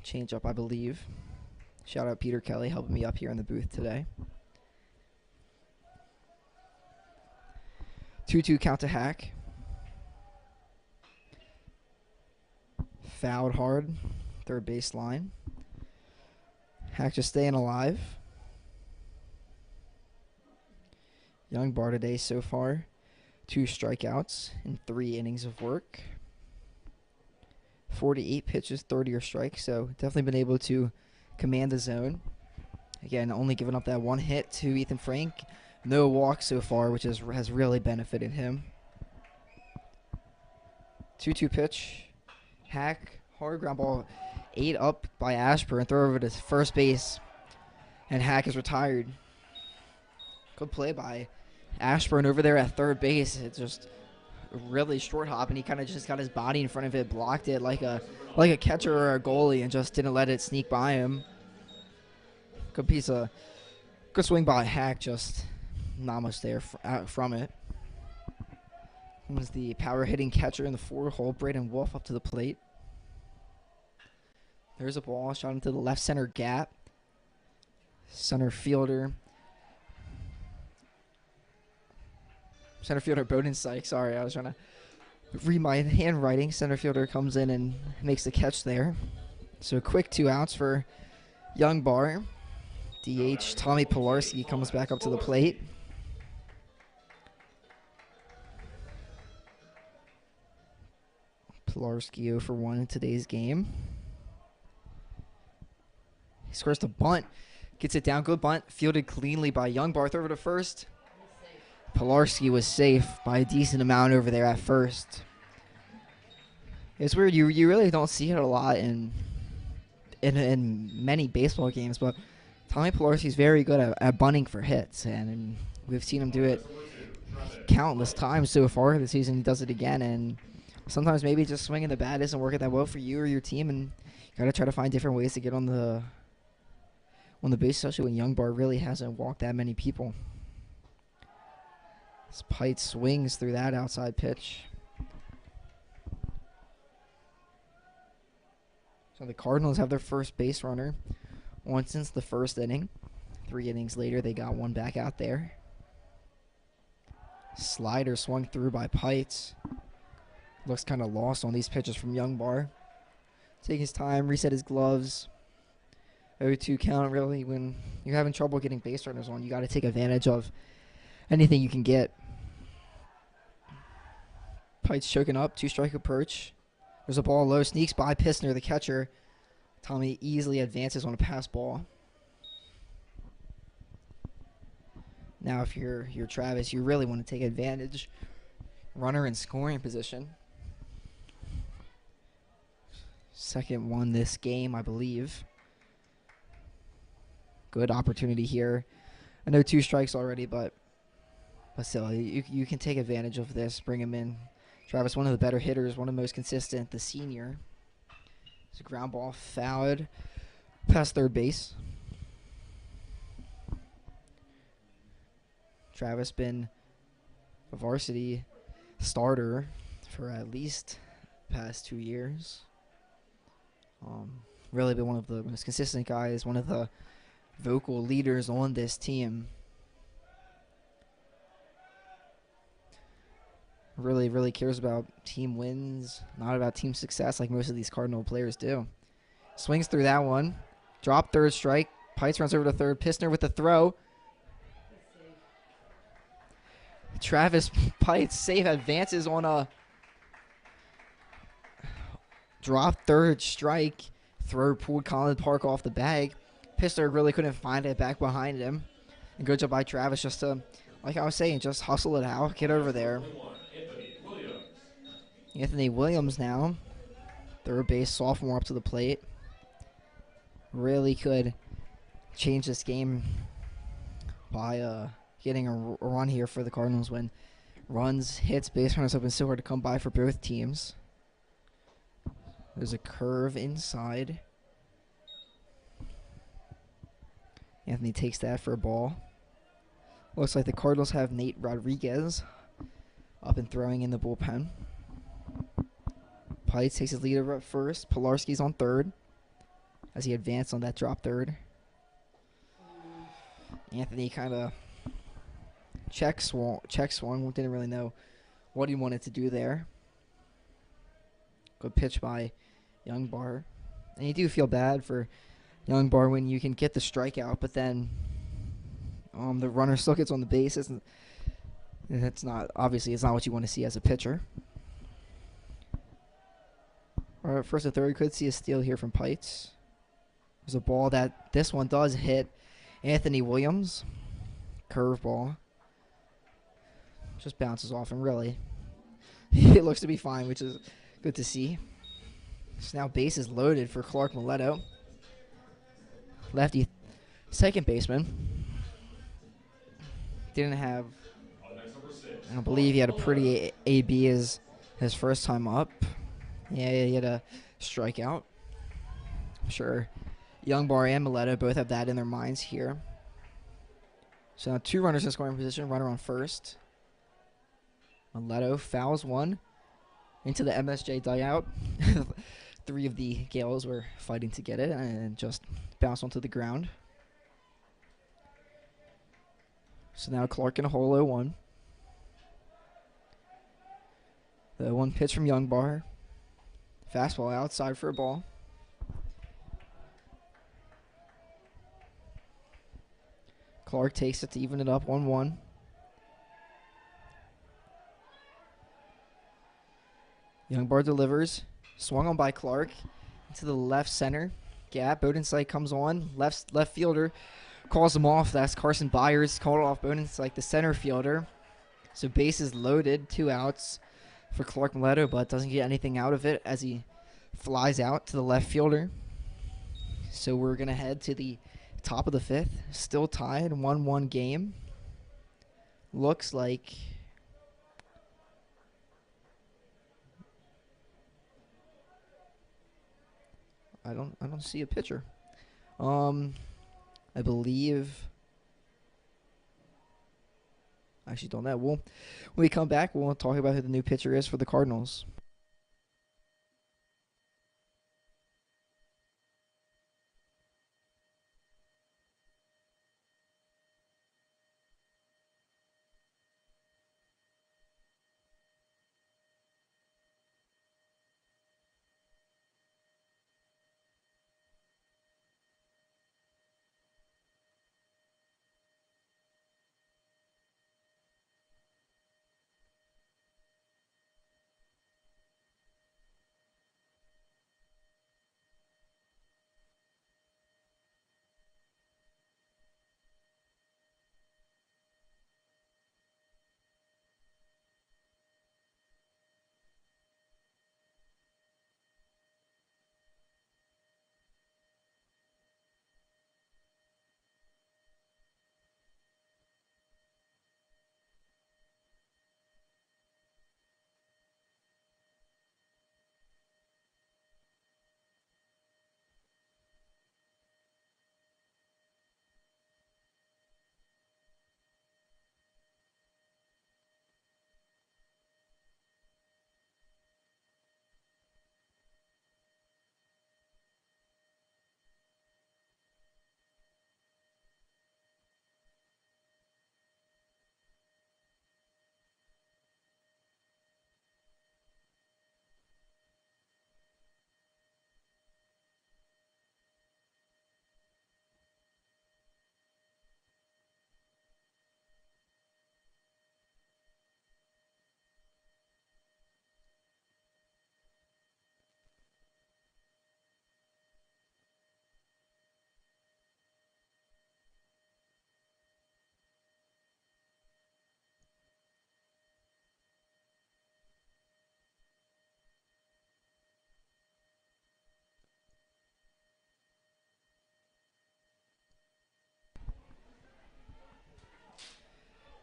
Change up, I believe. Shout out Peter Kelly helping me up here in the booth today. 2-2 count to Hack. Fouled hard. Third base line. Hack just staying alive. Young Bar today so far. 2 strikeouts in 3 innings of work. 48 pitches, 30 are strikes, so definitely been able to command the zone. Again, only giving up that 1 hit to Ethan Frank. No walks so far, which has really benefited him. 2-2 pitch. Hack, hard ground ball, 8 up by Ashburn, throw over to first base, and Hack is retired. Good play by Ashburn over there at third base. It's just really short hop, and he kind of just got his body in front of it, blocked it like a catcher or a goalie, and just didn't let it sneak by him. Good swing by Hack, just not much there from it. Was the power hitting catcher in the 4-hole, Braden Wolf, up to the plate. There's a ball shot into the left center gap. Center fielder Bowden Sykes. Sorry, I was trying to read my handwriting. Center fielder comes in and makes the catch there. So a quick 2 outs for Young Bar. DH Tommy Pilarski comes back up to the plate. Pilarski 0 for 1 in today's game. He scores the bunt. Gets it down. Good bunt. Fielded cleanly by Young Bar. Throw over to first. Pilarski was safe by a decent amount over there at first. It's weird. You really don't see it a lot in many baseball games, but Tommy Pilarski's very good at bunting for hits, and we've seen him do it countless times so far this season. He does it again, and sometimes maybe just swinging the bat isn't working that well for you or your team, and you got to try to find different ways to get on the base, especially when Young Bar really hasn't walked that many people. Spite swings through that outside pitch. So the Cardinals have their first base runner on since the first inning. 3 innings later, they got one back out there. Slider swung through by Pites. Looks kind of lost on these pitches from Young Bar. Take his time, reset his gloves. 0-2 count, really. When you're having trouble getting base runners on, you got to take advantage of anything you can get. Pites choking up, 2-strike approach. There's a ball low, sneaks by Pistner, the catcher. Tommy easily advances on a pass ball. Now if you're Travis, you really want to take advantage. Runner in scoring position. Second one this game, I believe. Good opportunity here. I know 2 strikes already, but still, you can take advantage of this. Bring him in. Travis, one of the better hitters, one of the most consistent, the senior. It's a ground ball fouled past third base. Travis been a varsity starter for at least past 2 years. Really been one of the most consistent guys, one of the vocal leaders on this team. Really cares about team wins, not about team success like most of these Cardinal players do. Swings through that one. Drop, third strike. Pites runs over to third. Pistner with the throw. Travis Pites safe, advances on a drop, third strike. Throw pulled Colin Park off the bag. Pistner really couldn't find it back behind him. And good job by Travis just to, like I was saying, just hustle it out, get over there. Anthony Williams now, third base sophomore up to the plate. Really could change this game by getting a run here for the Cardinals when runs, hits, base runners have been so hard to come by for both teams. There's a curve inside. Anthony takes that for a ball. Looks like the Cardinals have Nate Rodriguez up and throwing in the bullpen. Pites takes his lead over at first. Pilarski's on third as he advanced on that drop third. Anthony kind of check swung. Didn't really know what he wanted to do there. Good pitch by Youngbar. And you do feel bad for Youngbar when you can get the strikeout, but then the runner still gets on the base. That's not, obviously, it's not what you want to see as a pitcher. All right, first and third, could see a steal here from Pites. There's a ball that this one does hit Anthony Williams. Curveball. Just bounces off him, really. It looks to be fine, which is good to see. So now base is loaded for Clark Mileto. Lefty second baseman. Didn't have, I don't believe he had a pretty AB as his first time up. Yeah, he had a strikeout. I'm sure Youngbar and Mileto both have that in their minds here. So now 2 runners in scoring position, runner on first. Mileto fouls one into the MSJ dugout. 3 of the Gales were fighting to get it and just bounced onto the ground. So now Clark in a hole 0-1. The 1 pitch from Youngbar. Fastball outside for a ball. Clark takes it to even it up 1-1. Youngbar delivers. Swung on by Clark into the left center gap. Bodensight comes on. Left fielder calls him off. That's Carson Byers. Called off Bodensight, the center fielder. So base is loaded. 2 outs for Clark Mileto, but doesn't get anything out of it as he flies out to the left fielder. So we're going to head to the top of the 5th. Still tied. 1-1 game. Looks like I don't see a pitcher. I believe. I actually don't know. When we come back, we'll talk about who the new pitcher is for the Cardinals.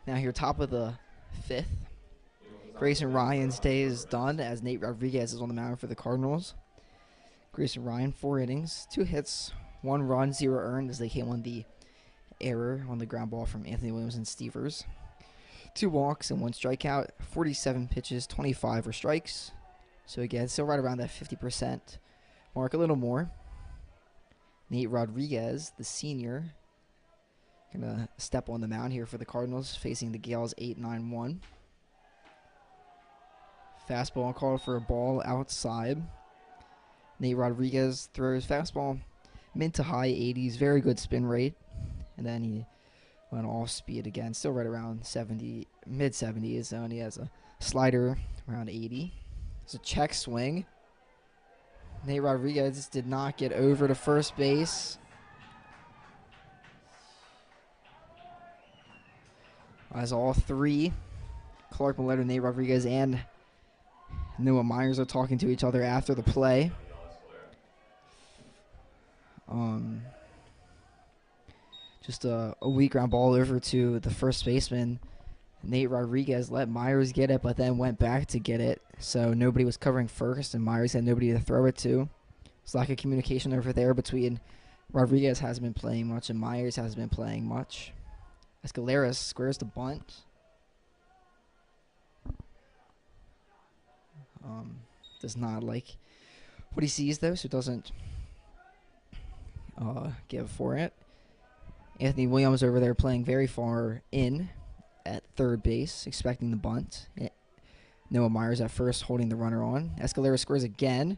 Now here, top of the 5th. Grayson Ryan's day is done as Nate Rodriguez is on the mound for the Cardinals. Grayson Ryan, 4 innings, 2 hits, 1 run, 0 earned as they came on the error on the ground ball from Anthony Williams and Stevers. 2 walks and 1 strikeout, 47 pitches, 25 were strikes. So again, still right around that 50% mark, a little more. Nate Rodriguez, the senior, gonna step on the mound here for the Cardinals, facing the Gales 8-9-1. Fastball called for a ball outside. Nate Rodriguez throws fastball mid to high 80s, very good spin rate. And then he went off speed again, still right around 70, mid 70s. And he has a slider around 80. It's a check swing. Nate Rodriguez did not get over to first base. As all 3, Clark Mileto, Nate Rodriguez, and Noah Myers are talking to each other after the play. Just a weak ground ball over to the first baseman. Nate Rodriguez let Myers get it, but then went back to get it. So nobody was covering first, and Myers had nobody to throw it to. There's lack of communication over there between Rodriguez hasn't been playing much and Myers hasn't been playing much. Escalera squares the bunt. Does not like what he sees, though, so doesn't give for it. Anthony Williams over there playing very far in at third base, expecting the bunt. Noah Myers at first holding the runner on. Escalera scores again.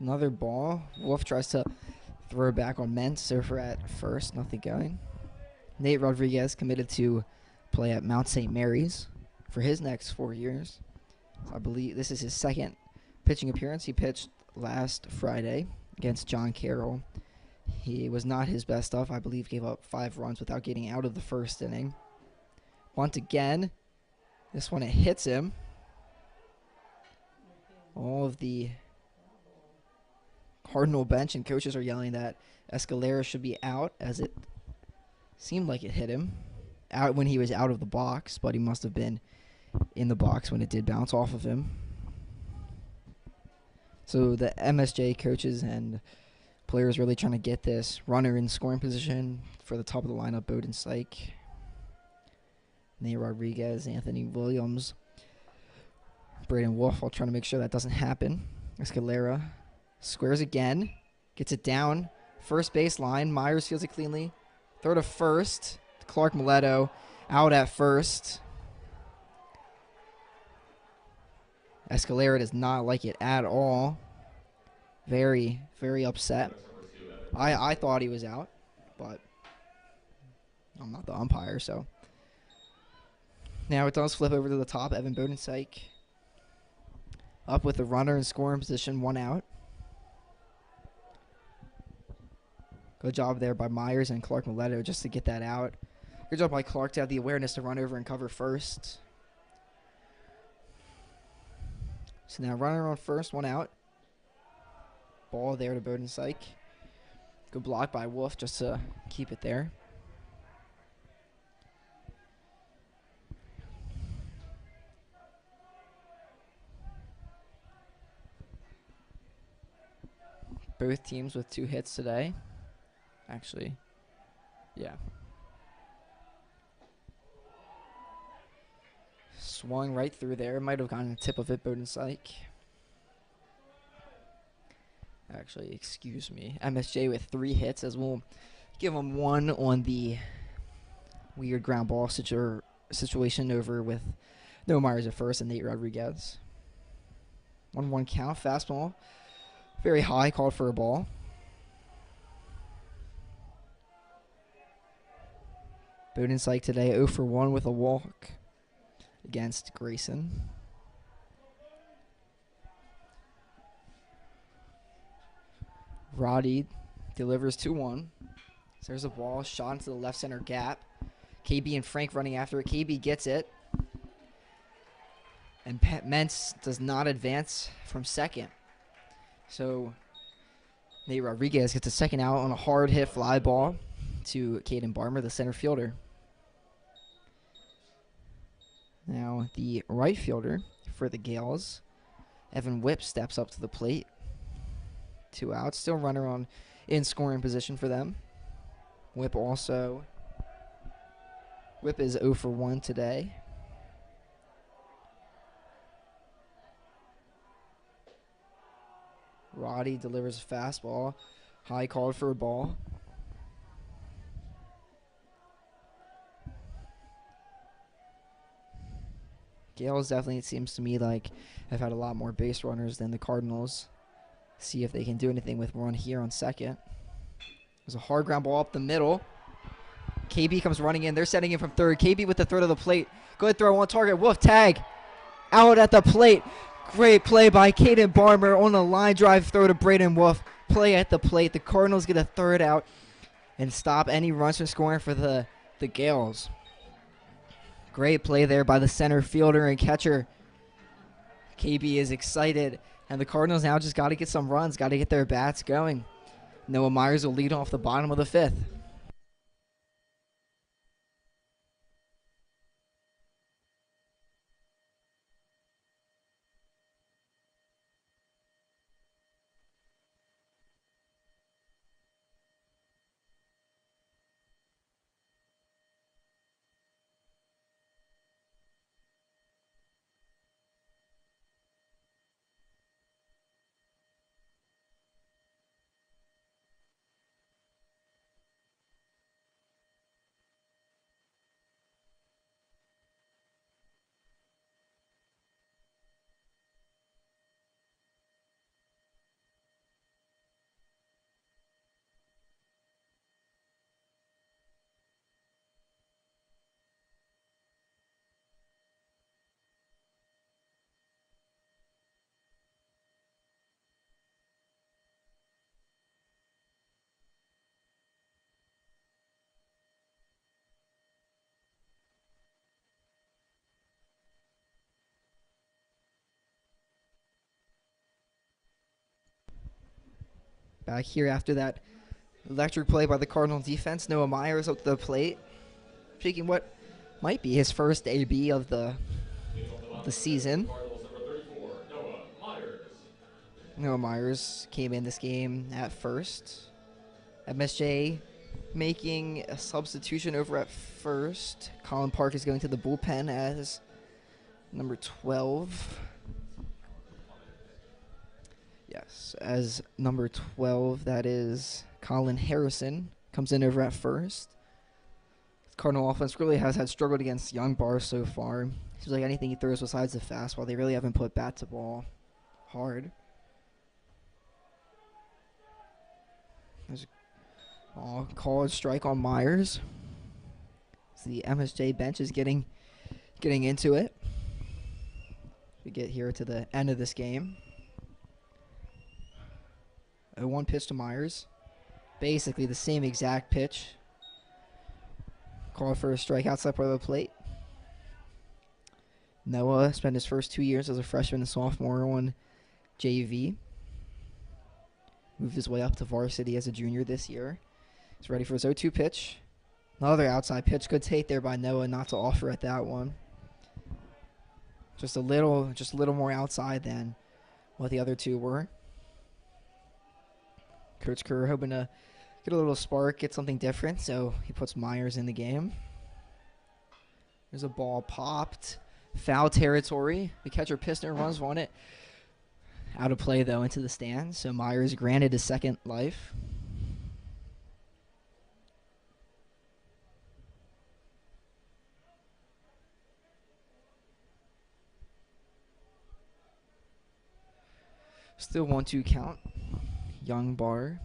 Another ball. Wolf tries to throw back on Mentz over at first. Nothing going. Nate Rodriguez committed to play at Mount St. Mary's for his next 4 years. I believe this is his second pitching appearance. He pitched last Friday against John Carroll. He was not his best stuff. I believe gave up 5 runs without getting out of the first inning. Bunt again. This one, it hits him. All of the Cardinal bench and coaches are yelling that Escalera should be out, as it seemed like it hit him out when he was out of the box, but he must have been in the box when it did bounce off of him. So the MSJ coaches and players really trying to get this runner in scoring position for the top of the lineup. Bowden Syke, Nate Rodriguez, Anthony Williams, Braden Wolf, all trying to make sure that doesn't happen. Escalera squares again, gets it down, first baseline. Myers fields it cleanly. Throw to first. Clark Mileto out at first. Escalera does not like it at all. Very, very upset. I thought he was out, but I'm not the umpire, so. Now it does flip over to the top. Evan Bodensyke up with the runner in scoring position, 1 out. Good job there by Myers and Clark Mileto just to get that out. Good job by Clark to have the awareness to run over and cover first. So now runner on first, 1 out. Ball there to Bodensyke. Good block by Wolf just to keep it there. Both teams with 2 hits today. Actually, yeah. Swung right through there. Might have gotten the tip of it, Bodensyke. Actually, excuse me. MSJ with 3 hits, as we'll give him 1 on the weird ground ball situation over with Noah Myers at first and Nate Rodriguez. 1-1 count. Fastball. Very high. Called for a ball. Bodensyke today 0 for 1 with a walk against Grayson. Roddy delivers 2-1. So there's a ball shot into the left center gap. KB and Frank running after it. KB gets it. And Mentz does not advance from second. So Nate Rodriguez gets a second out on a hard hit fly ball to Caden Barmer, the center fielder. Now the right fielder for the Gales, Evan Whipp, steps up to the plate. 2 outs, still runner on in scoring position for them. Whip is 0 for 1 today. Roddy delivers a fastball. High called for a ball. Gales definitely, it seems to me like, have had a lot more base runners than the Cardinals. See if they can do anything with one here on second. There's a hard ground ball up the middle. KB comes running in. They're setting in from third. KB with the throw to the plate. Good throw on target. Wolf tag. Out at the plate. Great play by Caden Barmer on a line drive throw to Braden Wolf. Play at the plate. The Cardinals get a third out and stop any runs from scoring for the Gales. Great play there by the center fielder and catcher. KB is excited, and the Cardinals now just got to get some runs, got to get their bats going. Noah Myers will lead off the bottom of the fifth. Back here after that electric play by the Cardinal defense, Noah Myers up to the plate, taking what might be his first AB of the season. Noah Myers came in this game at first. MSJ making a substitution over at first. Colin Park is going to the bullpen as number 12. Yes, as number 12, that is Colin Harrison, comes in over at first. Cardinal offense really has had struggled against young bars so far. Seems like anything he throws besides the fastball, they really haven't put bat to ball hard. There's a called strike on Myers. So the MSJ bench is getting into it. We get here to the end of this game. A 1 pitch to Myers. Basically the same exact pitch. Called for a strike outside part of the plate. Noah spent his first 2 years as a freshman and sophomore on JV. Moved his way up to varsity as a junior this year. He's ready for his 0-2 pitch. Another outside pitch. Good take there by Noah not to offer at that one. Just a little more outside than what the other two were. Coach Kerr hoping to get a little spark, get something different, so he puts Myers in the game. There's a ball popped. Foul territory. The catcher Pistner runs on it. Out of play, though, into the stands, so Myers granted his second life. Still 1-2 count. Young bar.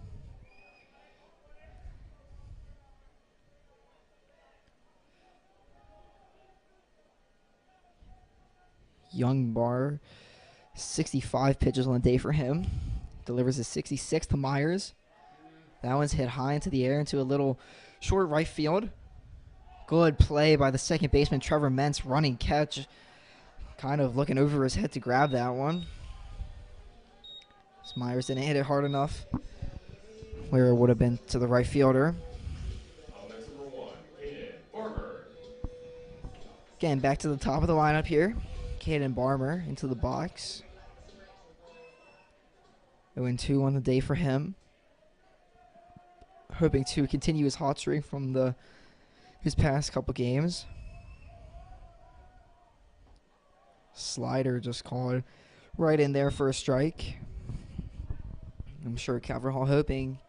Young bar. 65 pitches on the day for him. Delivers a 66 to Myers. That one's hit high into the air into a little short right field. Good play by the second baseman, Trevor Mentz, running catch. Kind of looking over his head to grab that one. So Myers didn't hit it hard enough where it would have been to the right fielder. Again, back to the top of the lineup here. Caden Barmer into the box. 0-2 on the day for him. hoping to continue his hot streak from his past couple games. Slider just called right in there for a strike. I'm sure Calvert Hall hoping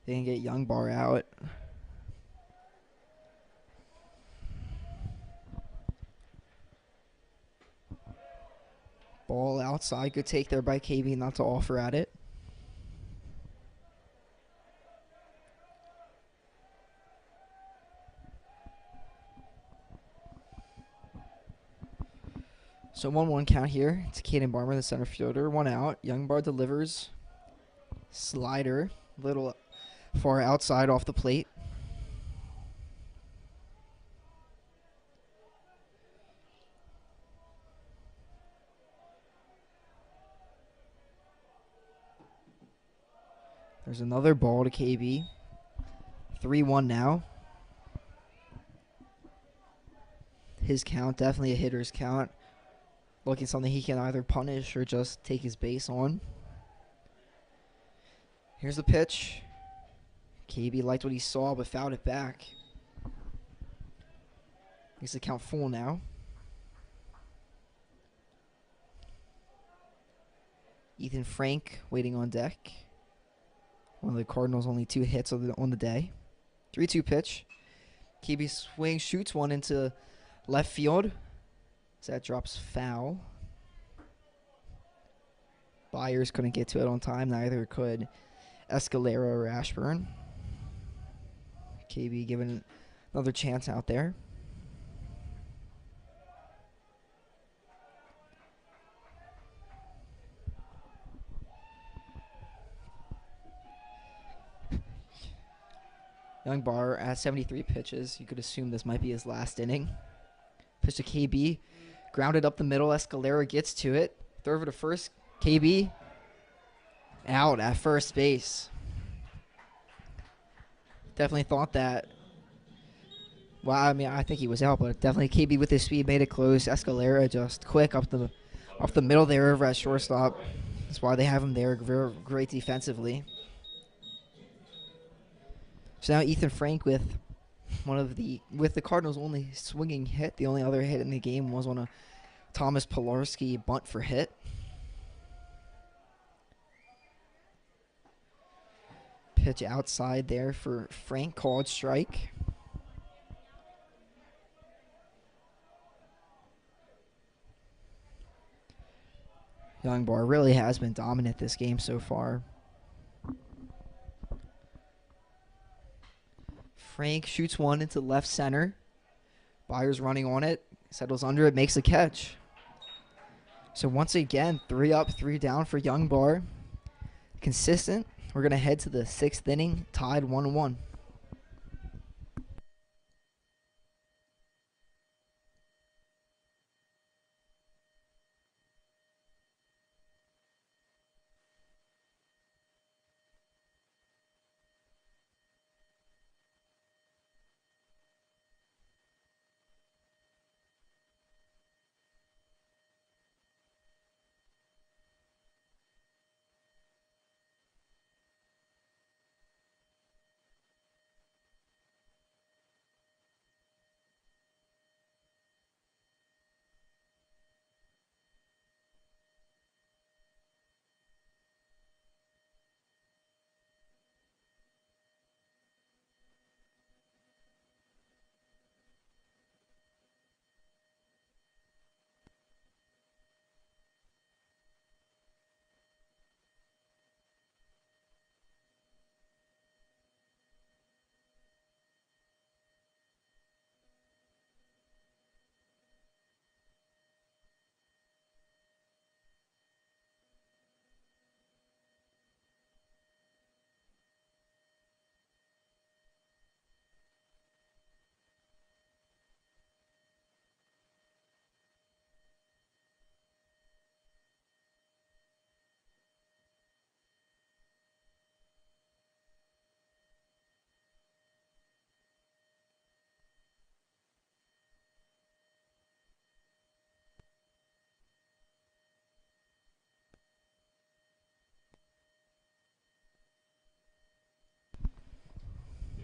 they can get Youngbar out. Ball outside. Good take there by KB not to offer at it. So 1-1 count here. It's Caden Barmer, the center fielder. One out. Youngbar delivers. Slider. Little far outside off the plate. There's another ball to KB. 3-1 now. His count, definitely a hitter's count. Looking something he can either punish or just take his base on. Here's the pitch. KB liked what he saw but fouled it back. Makes the count full now. Ethan Frank waiting on deck. One of the Cardinals' only 2 hits on the day. 3-2 pitch. KB swings, shoots one into left field. So that drops foul. Byers couldn't get to it on time. Neither could Escalera or Ashburn. KB given another chance out there. Youngbar at 73 pitches. You could assume this might be his last inning. Pitch to KB. Grounded up the middle. Escalera gets to it. Throw over to first. KB out at first base. Definitely thought that. Well, I mean, I think he was out, but definitely KB with his speed made it close. Escalera just quick off the middle there over at shortstop. That's why they have him there. Very great defensively. So now Ethan Frank with the Cardinals' only swinging hit. The only other hit in the game was on a Thomas Pilarski bunt for hit. Pitch outside there for Frank, called strike. Youngbar really has been dominant this game so far. Frank shoots one into left center. Byers running on it. Settles under it, makes a catch. So once again, 3 up, 3 down for Youngbar. Consistent. We're going to head to the 6th inning, tied 1-1.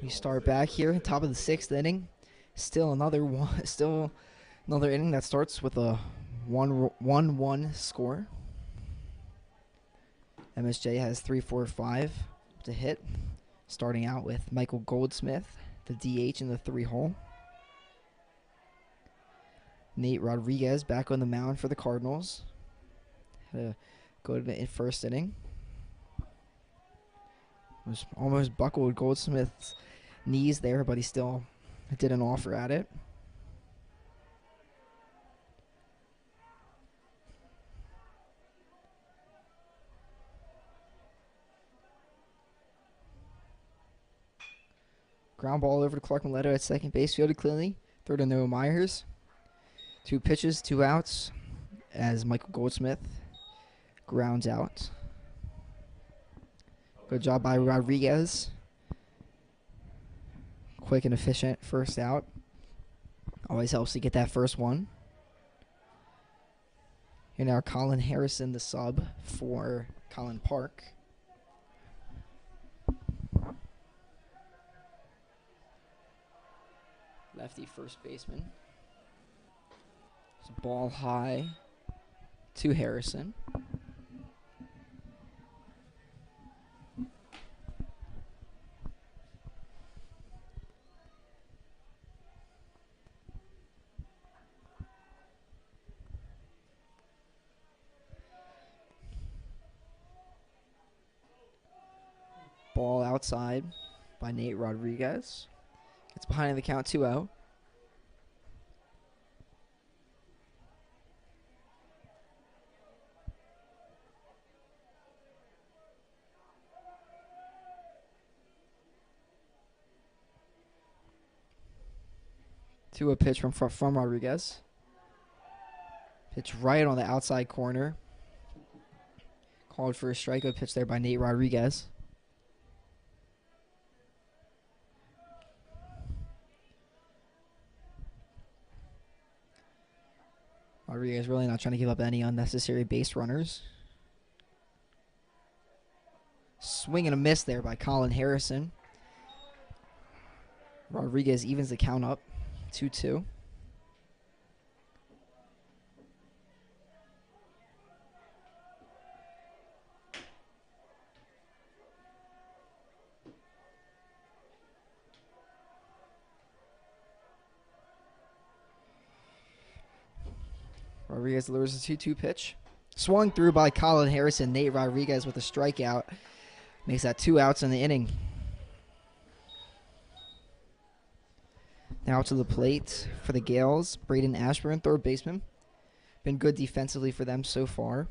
We start back here, top of the 6th inning. Still another one. Still another inning that starts with a 1-1 score. MSJ has 3, 4, 5 to hit. Starting out with Michael Goldsmith, the DH in the 3-hole. Nate Rodriguez back on the mound for the Cardinals. Had a good first inning. Was almost buckled Goldsmith's knees there, but he still did an offer at it. Ground ball over to Clark Mileto at second base, fielded cleanly. Throw to Noah Myers. 2 pitches, 2 outs as Michael Goldsmith grounds out. Good job by Rodriguez. Quick and efficient first out. Always helps to get that first one. Here now Colin Harrison, the sub for Colin Park. Lefty first baseman. It's a ball high to Harrison. Ball outside by Nate Rodriguez. It's behind the count, 2 out. To a pitch from Rodriguez. Pitch right on the outside corner. Called for a strikeout pitch there by Nate Rodriguez. Rodriguez really not trying to give up any unnecessary base runners. Swing and a miss there by Colin Harrison. Rodriguez evens the count up, 2-2. Rodriguez lures a 2-2 pitch. Swung through by Colin Harrison. Nate Rodriguez with a strikeout. Makes that 2 outs in the inning. Now to the plate for the Gales. Braden Ashburn, third baseman. Been good defensively for them so far.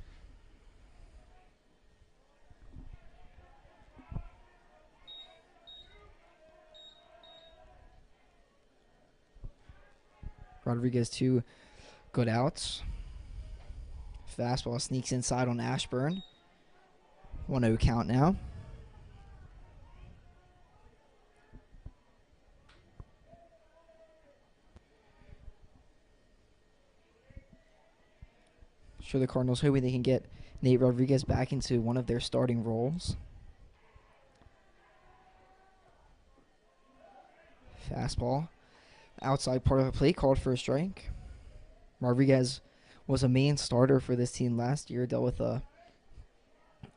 Rodriguez 2 good outs. Fastball sneaks inside on Ashburn. 1-0 count now. Sure, the Cardinals hoping they can get Nate Rodriguez back into one of their starting roles. Fastball. Outside part of the plate, called for a strike. Rodriguez was a main starter for this team last year. Dealt with a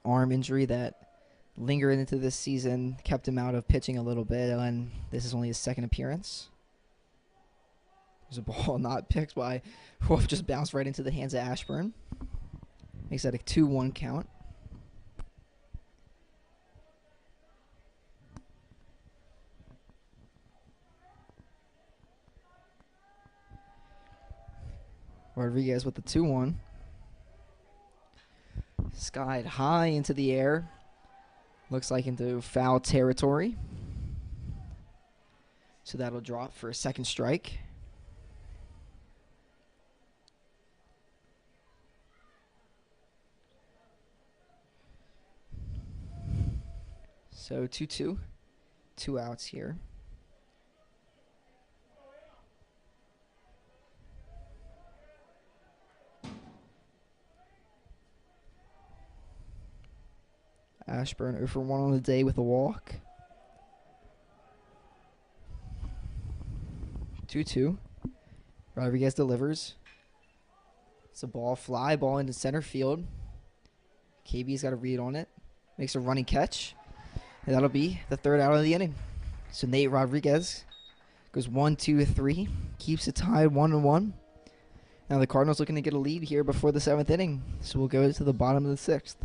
arm injury that lingered into this season, kept him out of pitching a little bit, and this is only his second appearance. There's a ball not picked by Wolf, just bounced right into the hands of Ashburn. Makes that a 2-1 count. Rodriguez with the 2-1. Skied high into the air. Looks like into foul territory. So that'll drop for a second strike. So 2-2. 2 outs here. Ashburn 0 for 1 on the day with a walk. 2-2. Rodriguez delivers. It's a fly ball into center field. KB's got a read on it. Makes a running catch. And that'll be the third out of the inning. So Nate Rodriguez goes 1-2-3. Keeps it tied 1-1. Now the Cardinals looking to get a lead here before the 7th inning. So we'll go to the bottom of the 6th.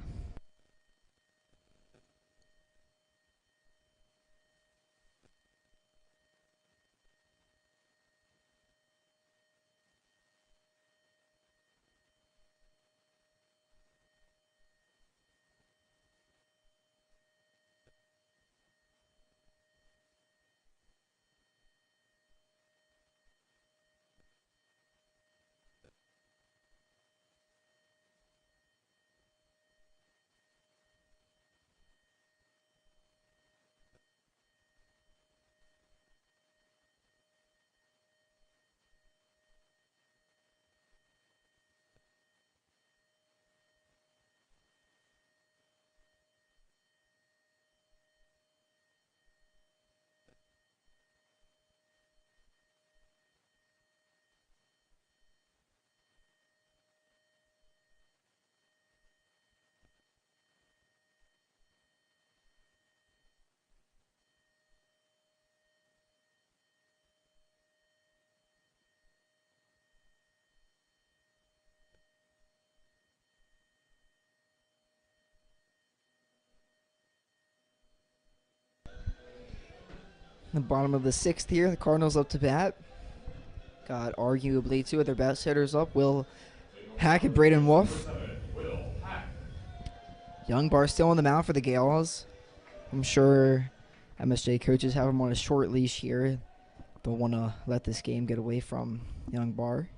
The bottom of the 6th here, the Cardinals up to bat. Got arguably two of their best hitters up, Will Hack and Braden Wolf. Young Bar still on the mound for the Gales. I'm sure MSJ coaches have him on a short leash here. Don't want to let this game get away from Young Bar.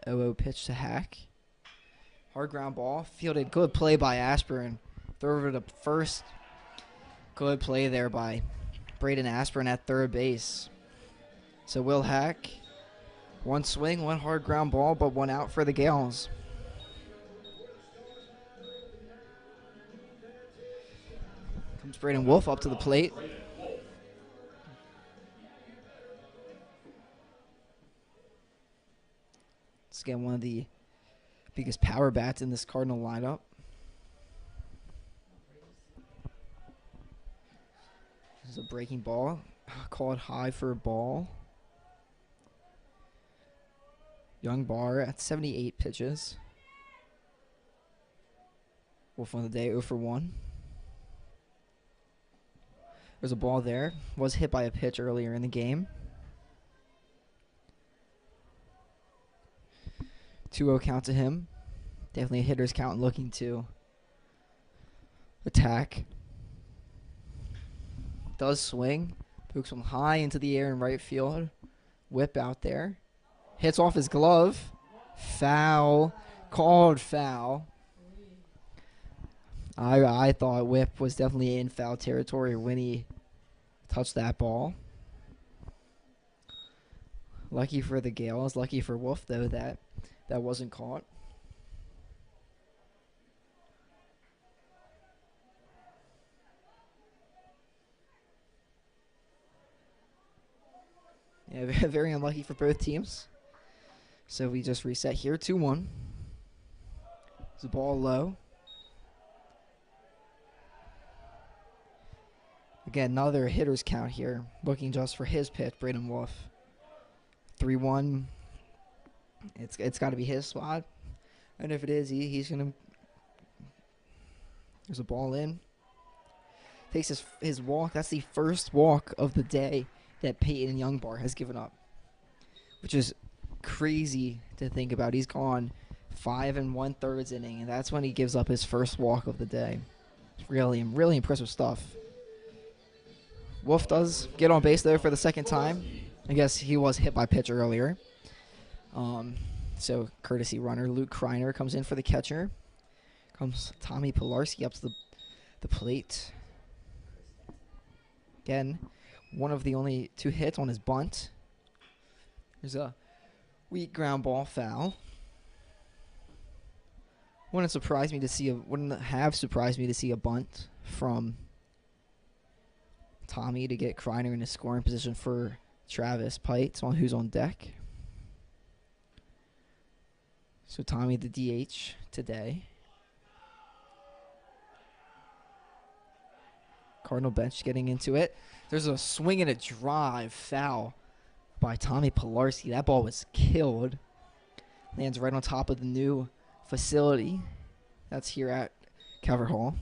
The 0-0 pitch to Hack. Hard ground ball. Fielded. Good play by Aspirin. Throw over to first. Good play there by Braden Aspirin at third base. So Will Hack. One swing, one hard ground ball, but one out for the Gales. Comes Braden Wolf up to the plate. Let's get one of the biggest power bats in this Cardinal lineup. This is a breaking ball. Called high for a ball. Young Bar at 78 pitches. Wolf on the day, 0 for 1. There's a ball there. Was hit by a pitch earlier in the game. 2-0 count to him. Definitely a hitter's count looking to attack. Does swing. Pokes one high into the air in right field. Whip out there. Hits off his glove. Foul. Called foul. I thought Whip was definitely in foul territory when he touched that ball. Lucky for the Gales. Lucky for Wolf, though, that wasn't caught. Yeah, very unlucky for both teams. So we just reset here, 2-1. There's the ball low. Again, another hitter's count here. Looking just for his pitch, Braden Wolf. 3-1. It's got to be his spot. And if it is, he's going to... There's a ball in. Takes his walk. That's the first walk of the day that Peyton Youngbar has given up, which is crazy to think about. He's gone 5 1/3 inning, and that's when he gives up his first walk of the day. It's really impressive stuff. Wolf does get on base, though, for the second time. I guess he was hit by pitch earlier. So courtesy runner Luke Kreiner comes in for the catcher. Comes Tommy Pilarski up to the plate. Again, one of the only 2 hits on his bunt. There's a weak ground ball foul. Wouldn't have surprised me to see a bunt from Tommy to get Kreiner in a scoring position for Travis Pites, who's on deck. So Tommy the DH today. Cardinal bench getting into it. There's a swing and a drive foul by Tommy Pilarski. That ball was killed. Lands right on top of the new facility that's here at Calvert Hall.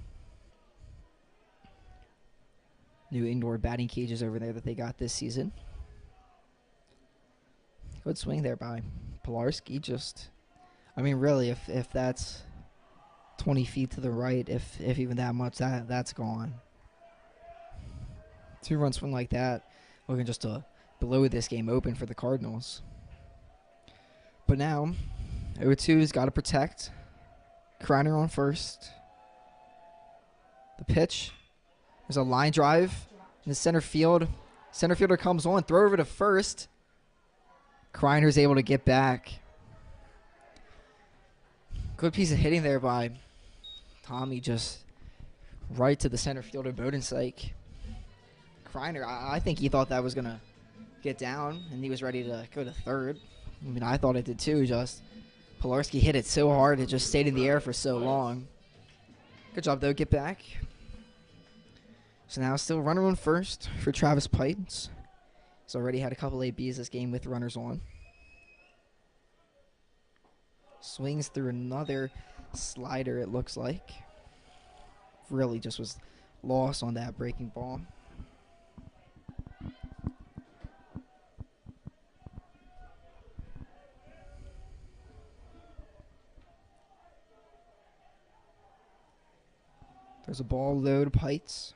New indoor batting cages over there that they got this season. Good swing there by Pilarski. Really, if that's 20 feet to the right, if even that much, that's gone. 2-run swing like that, looking just to blow this game open for the Cardinals. But now, 0-2's got to protect. Kreiner on first. The pitch. There's a line drive in the center field. Center fielder comes on, throw over to first. Kreiner's able to get back. Good piece of hitting there by Tommy, just right to the center fielder, Bodensyke. Kreiner, I think he thought that was going to get down, and he was ready to go to third. I thought it did too, just Pilarski hit it so hard, it just stayed in the air for so long. Good job, though, get back. So now still runner on first for Travis Pites. He's already had a couple ABs this game with runners on. Swings through another slider, it looks like. Really just was lost on that breaking ball. There's a ball low to Pites.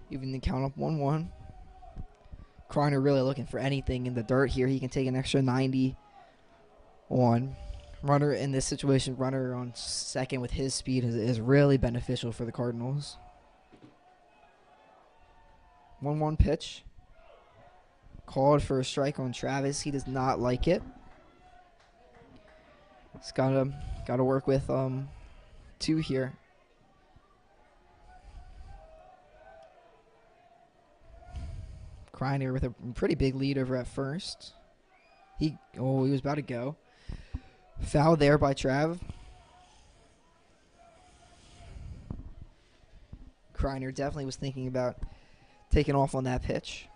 Even the count up 1-1. Kreiner really looking for anything in the dirt here. He can take an extra 90 on. Runner in this situation, runner on second with his speed is really beneficial for the Cardinals. 1-1 pitch. Called for a strike on Travis. He does not like it. He's gotta work with 2 here. Kreiner with a pretty big lead over at first. He was about to go. Foul there by Trav. Kreiner definitely was thinking about taking off on that pitch.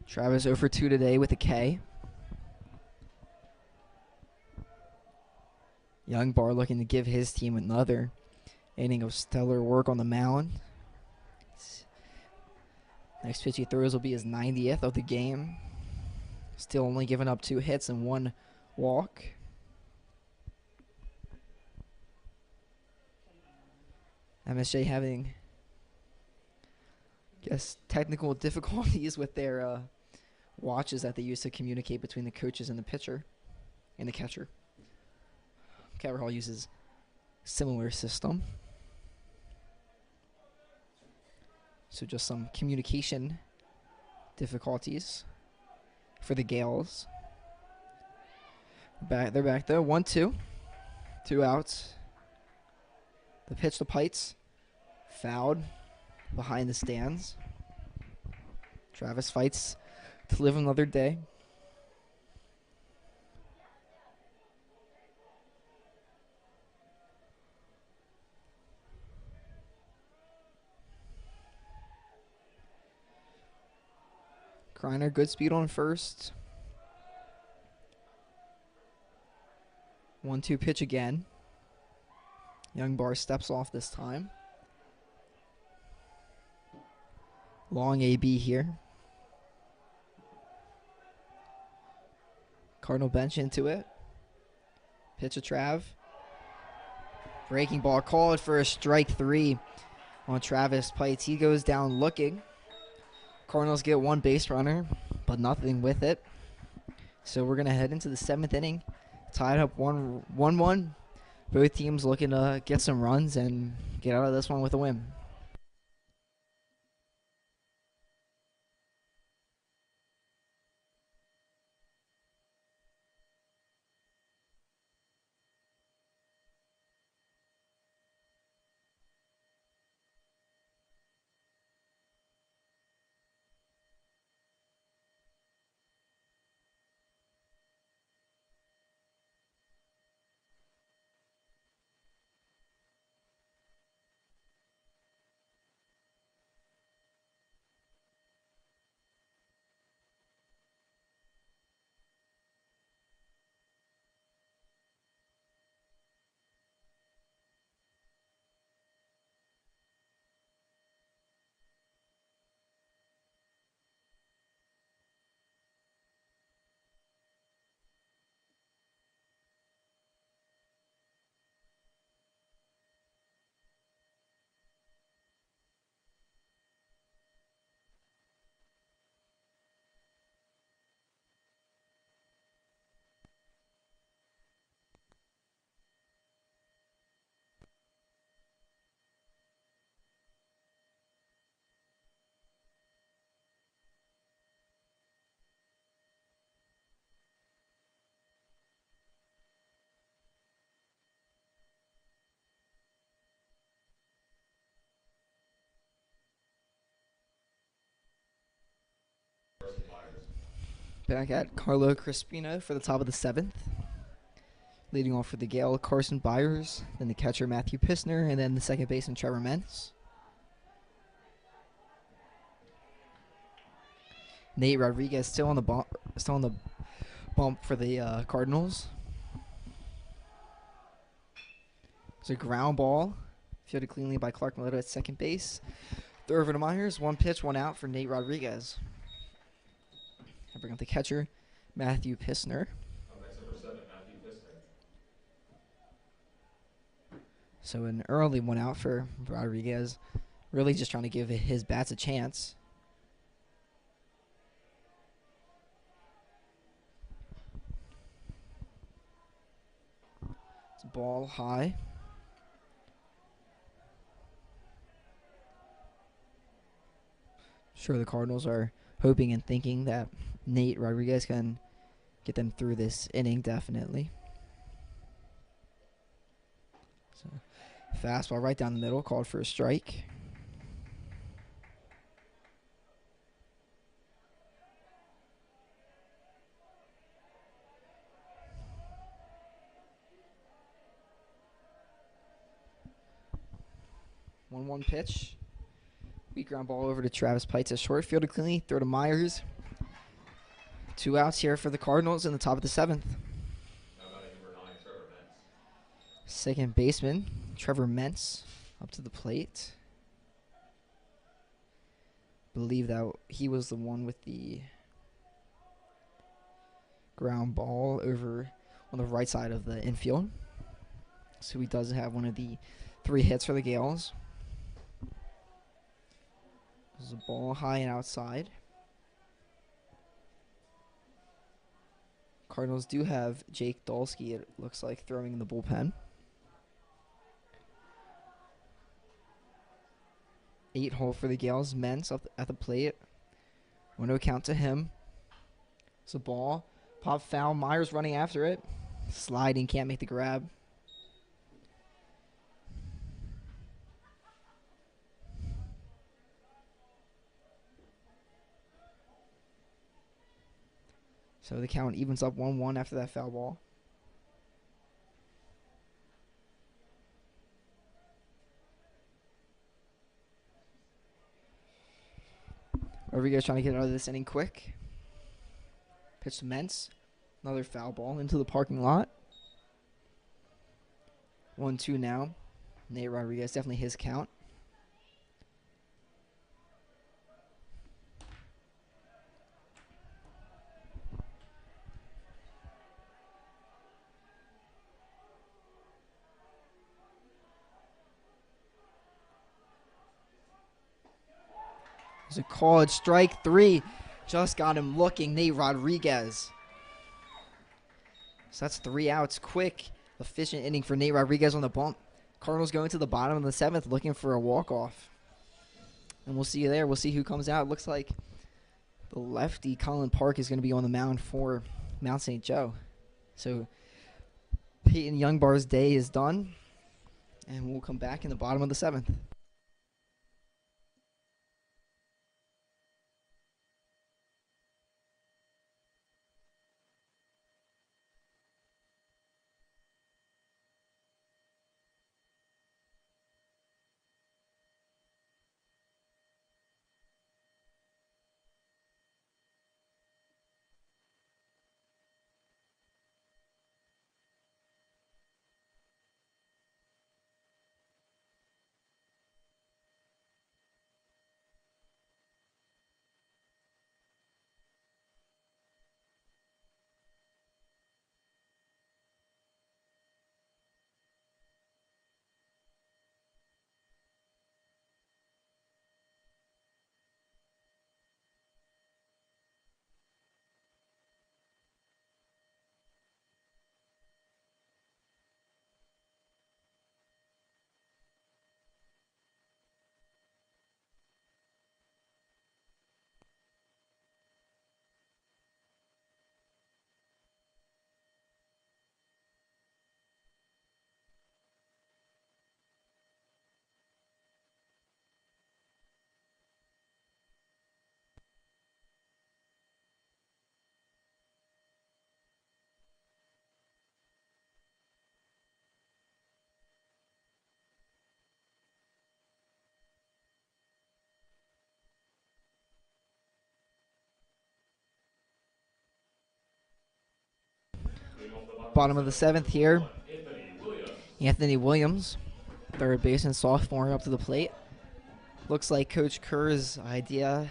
Travis 0 for 2 today with a K. Young Bar looking to give his team another inning of stellar work on the mound. Next pitch he throws will be his 90th of the game. Still only giving up 2 hits and 1 walk. MSJ having, technical difficulties with their watches that they use to communicate between the coaches and the pitcher and the catcher. Calvert Hall uses similar system. So just some communication difficulties for the Gales. They're back though. 1-2. 2 outs. The pitch to Pites. Fouled behind the stands. Travis fights to live another day. Kreiner, good speed on first. 1-2 pitch again. Young Bar steps off this time. Long AB here. Cardinal bench into it. Pitch a Trav. Breaking ball called for a strike 3 on Travis Pites. He goes down looking. Cardinals get 1 base runner, but nothing with it. So we're going to head into the 7th inning. Tied up 1-1. Both teams looking to get some runs and get out of this one with a win. Back at Carlo Crispino for the top of the 7th. Leading off for the Gale, Carson Byers, then the catcher Matthew Pissner, and then the second baseman Trevor Mentz. Nate Rodriguez still on the bump for the Cardinals. It's a ground ball, fielded cleanly by Clark Mileto at second base. Throw over to Myers. 1 pitch, 1 out for Nate Rodriguez. I bring up the catcher, Matthew Pissner. Next, number 7, Matthew Pissner. So an early 1 out for Rodriguez. Really just trying to give his bats a chance. It's a ball high. Sure, the Cardinals are hoping and thinking that Nate Rodriguez can get them through this inning, definitely. So, fastball right down the middle, called for a strike. One pitch. Weak ground ball over to Travis Pites at short. Fielded cleanly. Throw to Myers. 2 outs here for the Cardinals in the top of the 7th. Now batting number 9, Trevor Mentz. Second baseman, Trevor Mentz, up to the plate. Believe that he was the one with the ground ball over on the right side of the infield. So he does have one of the 3 hits for the Gales. There's a ball high and outside. Cardinals do have Jake Dolsky, it looks like, throwing in the bullpen. 8 hole for the Gales. Mentz up at the plate. 1-0 count to him. It's a ball. Pop foul. Myers running after it. Sliding, can't make the grab. So the count evens up 1-1 after that foul ball. Rodriguez trying to get out of this inning quick. Pitch to Mentz. Another foul ball into the parking lot. 1-2 now. Nate Rodriguez, definitely his count. There's a call at strike 3. Just got him looking, Nate Rodriguez. So that's 3 outs. Quick, efficient inning for Nate Rodriguez on the bump. Cardinals going to the bottom of the 7th looking for a walk-off. And we'll see you there. We'll see who comes out. Looks like the lefty, Colin Park, is going to be on the mound for Mount St. Joe. So Peyton Youngbar's day is done. And we'll come back in the bottom of the 7th. Bottom of the 7th here. Anthony Williams. Anthony Williams, third baseman, sophomore, up to the plate. Looks like Coach Kerr's idea,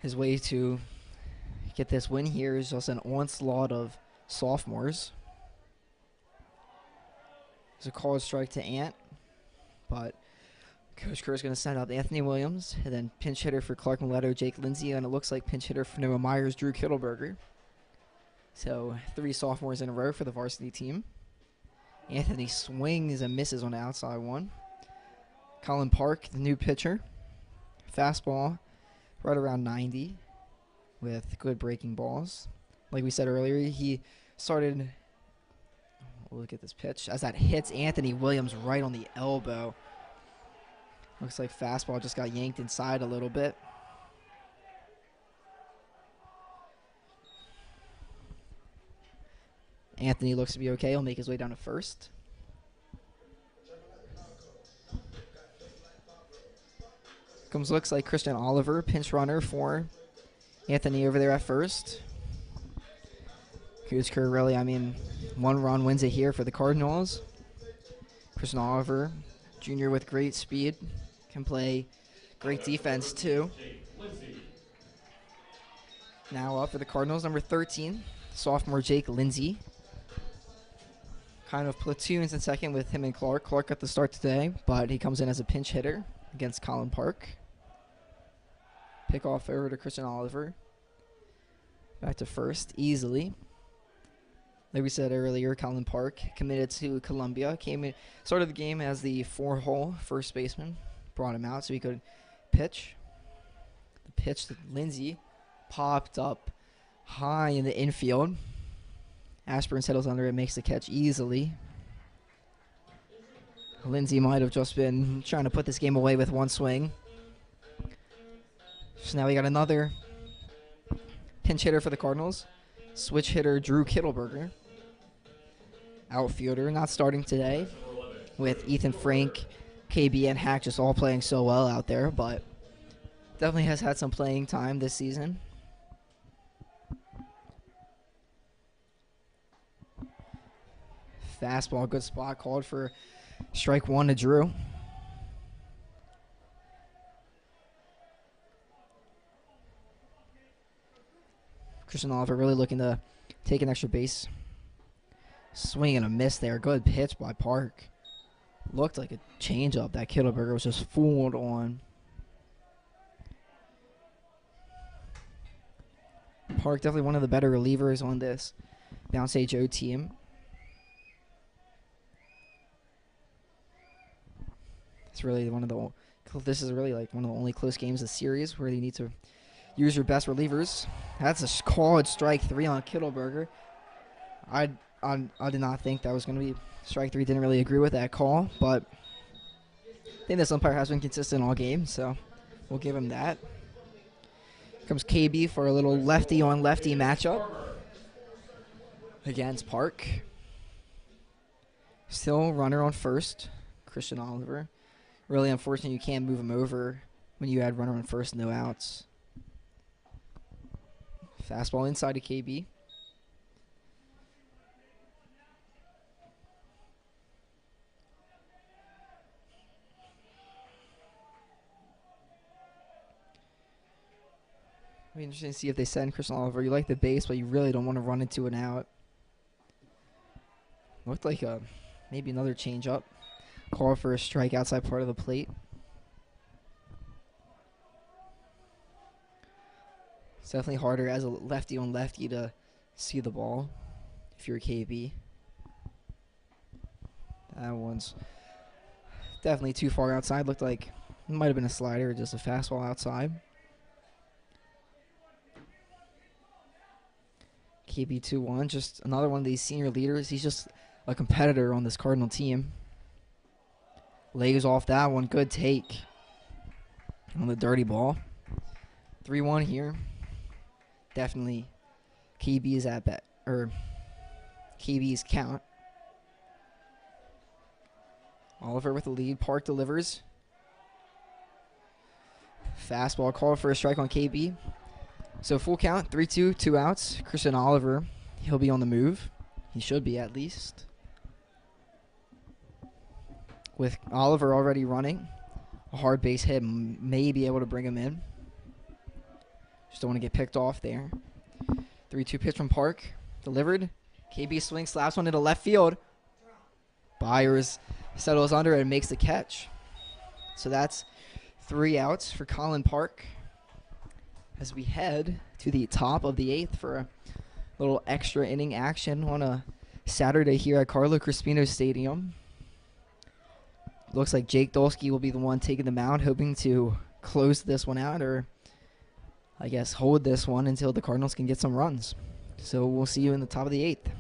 his way to get this win here is just an onslaught of sophomores. There's a called strike to Ant, but Coach Kerr is going to send up Anthony Williams, and then pinch hitter for Clark Mileto, Jake Lindsay, and it looks like pinch hitter for Noah Myers, Drew Kittleberger. So 3 sophomores in a row for the varsity team. Anthony swings and misses on the outside one. Colin Park, the new pitcher. Fastball right around 90 with good breaking balls. Like we said earlier, he started, look at this pitch, as that hits Anthony Williams right on the elbow. Looks like fastball just got yanked inside a little bit. Anthony looks to be okay. He'll make his way down to first. Looks like Christian Oliver, pinch runner for Anthony over there at first. Coach Kerr really, 1 run wins it here for the Cardinals. Christian Oliver, junior with great speed, can play great defense too. Now up for the Cardinals, number 13, sophomore Jake Lindsay. Kind of platoons in second with him and Clark. Clark got the start today, but he comes in as a pinch hitter against Colin Park. Pick off over to Christian Oliver. Back to first, easily. Like we said earlier, Colin Park committed to Columbia. Started the game as the 4-hole first baseman. Brought him out so he could pitch. The pitch to Lindsay popped up high in the infield. Ashburn settles under it, makes the catch easily. Lindsay might have just been trying to put this game away with one swing. So now we got another pinch hitter for the Cardinals. Switch hitter Drew Kittleberger. Outfielder not starting today with Ethan Frank, KB, and Hack just all playing so well out there, but definitely has had some playing time this season. Fastball, good spot called for strike 1 to Drew. Christian Oliver really looking to take an extra base. Swing and a miss there. Good pitch by Park. Looked like a changeup that Kittleberger was just fooled on. Park definitely one of the better relievers on this Bounce HO team. It's really this is really like one of the only close games of the series where you need to use your best relievers. That's a called strike 3 on Kittleberger. I did not think that was going to be strike 3. Didn't really agree with that call, but I think this umpire has been consistent all game, so we'll give him that. Here comes KB for a little lefty on lefty matchup against Park. Still runner on first, Christian Oliver. Really unfortunate you can't move him over when you had runner on first, no outs. Fastball inside to KB. It'll be interesting to see if they send Christian Oliver. You like the base, but you really don't want to run into an out. Looked like maybe another changeup. Call for a strike outside part of the plate. It's definitely harder as a lefty on lefty to see the ball if you're a KB. That one's definitely too far outside. Looked like it might have been a slider or just a fastball outside. KB 2-1, just another one of these senior leaders. He's just a competitor on this Cardinal team. Lays off that one. Good take on the dirty ball. 3-1 here. Definitely KB's at bat, or KB's count. Oliver with the lead. Park delivers. Fastball called for a strike on KB. So full count, 3-2, 2 outs. Christian Oliver, he'll be on the move. He should be at least. With Oliver already running, a hard base hit may be able to bring him in. Just don't want to get picked off there. 3-2 pitch from Park. Delivered. KB swings, slaps one into left field. Byers settles under and makes the catch. So that's 3 outs for Colin Park as we head to the top of the 8th for a little extra inning action on a Saturday here at Carlo Crispino Stadium. Looks like Jake Dolsky will be the one taking the mound, hoping to close this one out, or I guess hold this one until the Cardinals can get some runs. So we'll see you in the top of the 8th.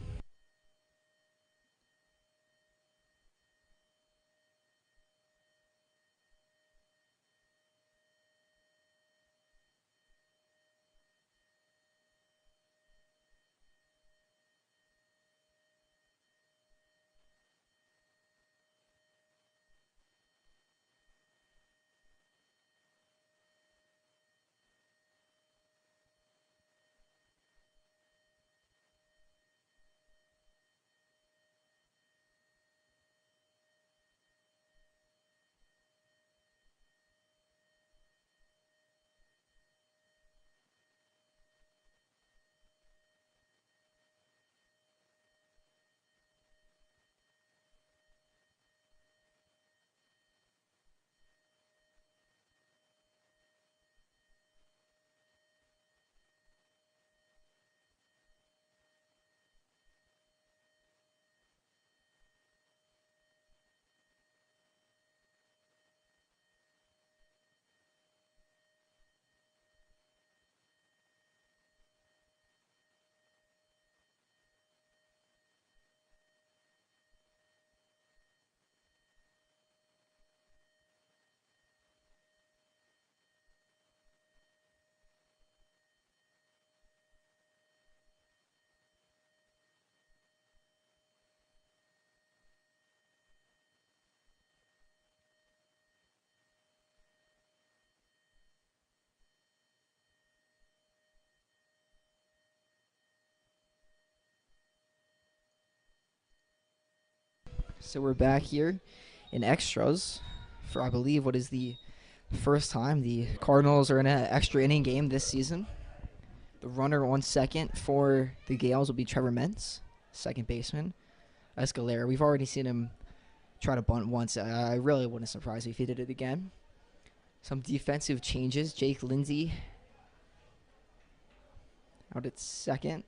So we're back here in extras for, I believe, what is the first time the Cardinals are in an extra inning game this season. The runner on second for the Gales will be Trevor Mentz, second baseman. Escalera, we've already seen him try to bunt once. I really wouldn't surprise me if he did it again. Some defensive changes. Jake Lindsay out at second.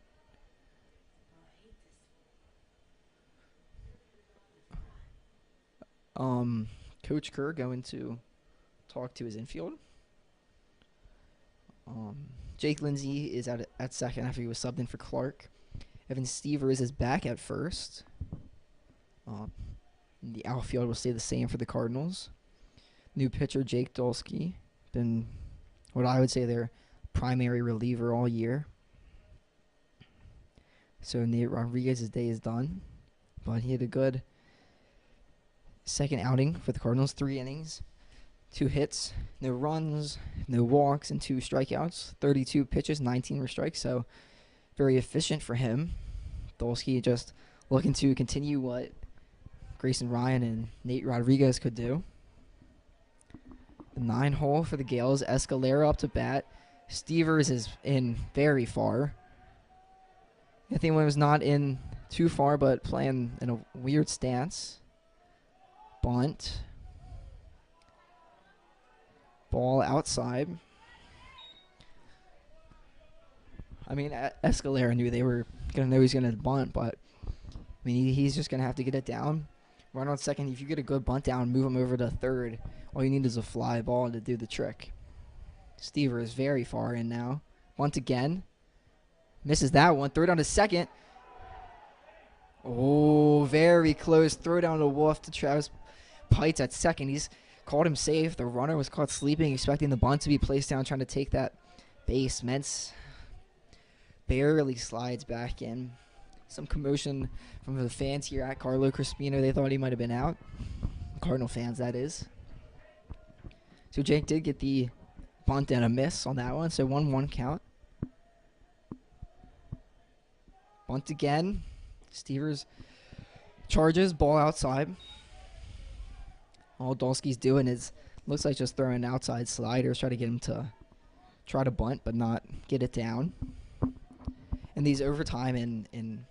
Coach Kerr going to talk to his infield. Jake Lindsay is out at second after he was subbed in for Clark. Evan Stevers is back at first. The outfield will stay the same for the Cardinals. New pitcher Jake Dolsky, been what I would say their primary reliever all year. So Nate Rodriguez's day is done, but he had a good second outing for the Cardinals. 3 innings, 2 hits, no runs, no walks, and 2 strikeouts. 32 pitches, 19 were strikes, so very efficient for him. Dolsky just looking to continue what Grayson Ryan and Nate Rodriguez could do. The 9-hole for the Gales. Escalera up to bat. Stevers is in very far. I think one was not in too far, but playing in a weird stance. Bunt. Ball outside. I mean, Escalera knew they were going to know he's going to bunt, but I mean, he's just going to have to get it down. Run on second. If you get a good bunt down, move him over to third. All you need is a fly ball to do the trick. Stever is very far in now. Bunt again. Misses that one. Throw down to second. Oh, very close. Throw down to Wolf to Travis Pites at second. He's called him safe. The runner was caught sleeping, expecting the bunt to be placed down, trying to take that base. Mentz barely slides back in. Some commotion from the fans here at Carlo Crispino. They thought he might have been out. Cardinal fans, that is. So Jake did get the bunt and a miss on that one. So 1-1 count. Bunt again. Stevers charges, ball outside. All Dolsky's doing is, looks like just throwing outside sliders, try to get him to try to bunt, but not get it down. And these overtime in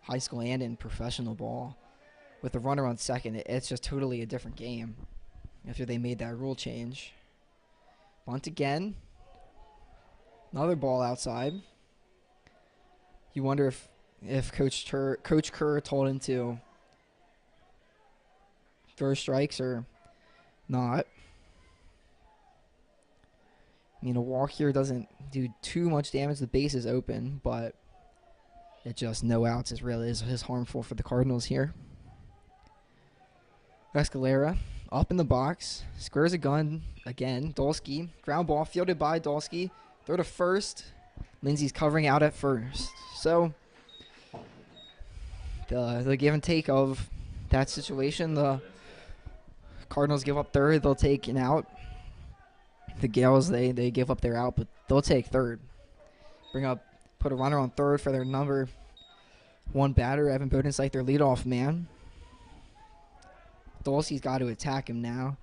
high school and in professional ball, with the runner on second, it's just totally a different game after they made that rule change. Bunt again. Another ball outside. You wonder if Coach Kerr told him to throw strikes or not. I mean, a walk here doesn't do too much damage. The base is open, but it just no outs is harmful for the Cardinals here. Escalera up in the box, squares a gun again. Dolsky, ground ball fielded by Dolsky. Throw to first. Lindsay's covering out at first. So the give and take of that situation, the Cardinals give up third, they'll take an out. The Gales, they give up their out, but they'll take third. Put a runner on third for their number one batter, Evan Boden's like their leadoff man. Dolsky's got to attack him now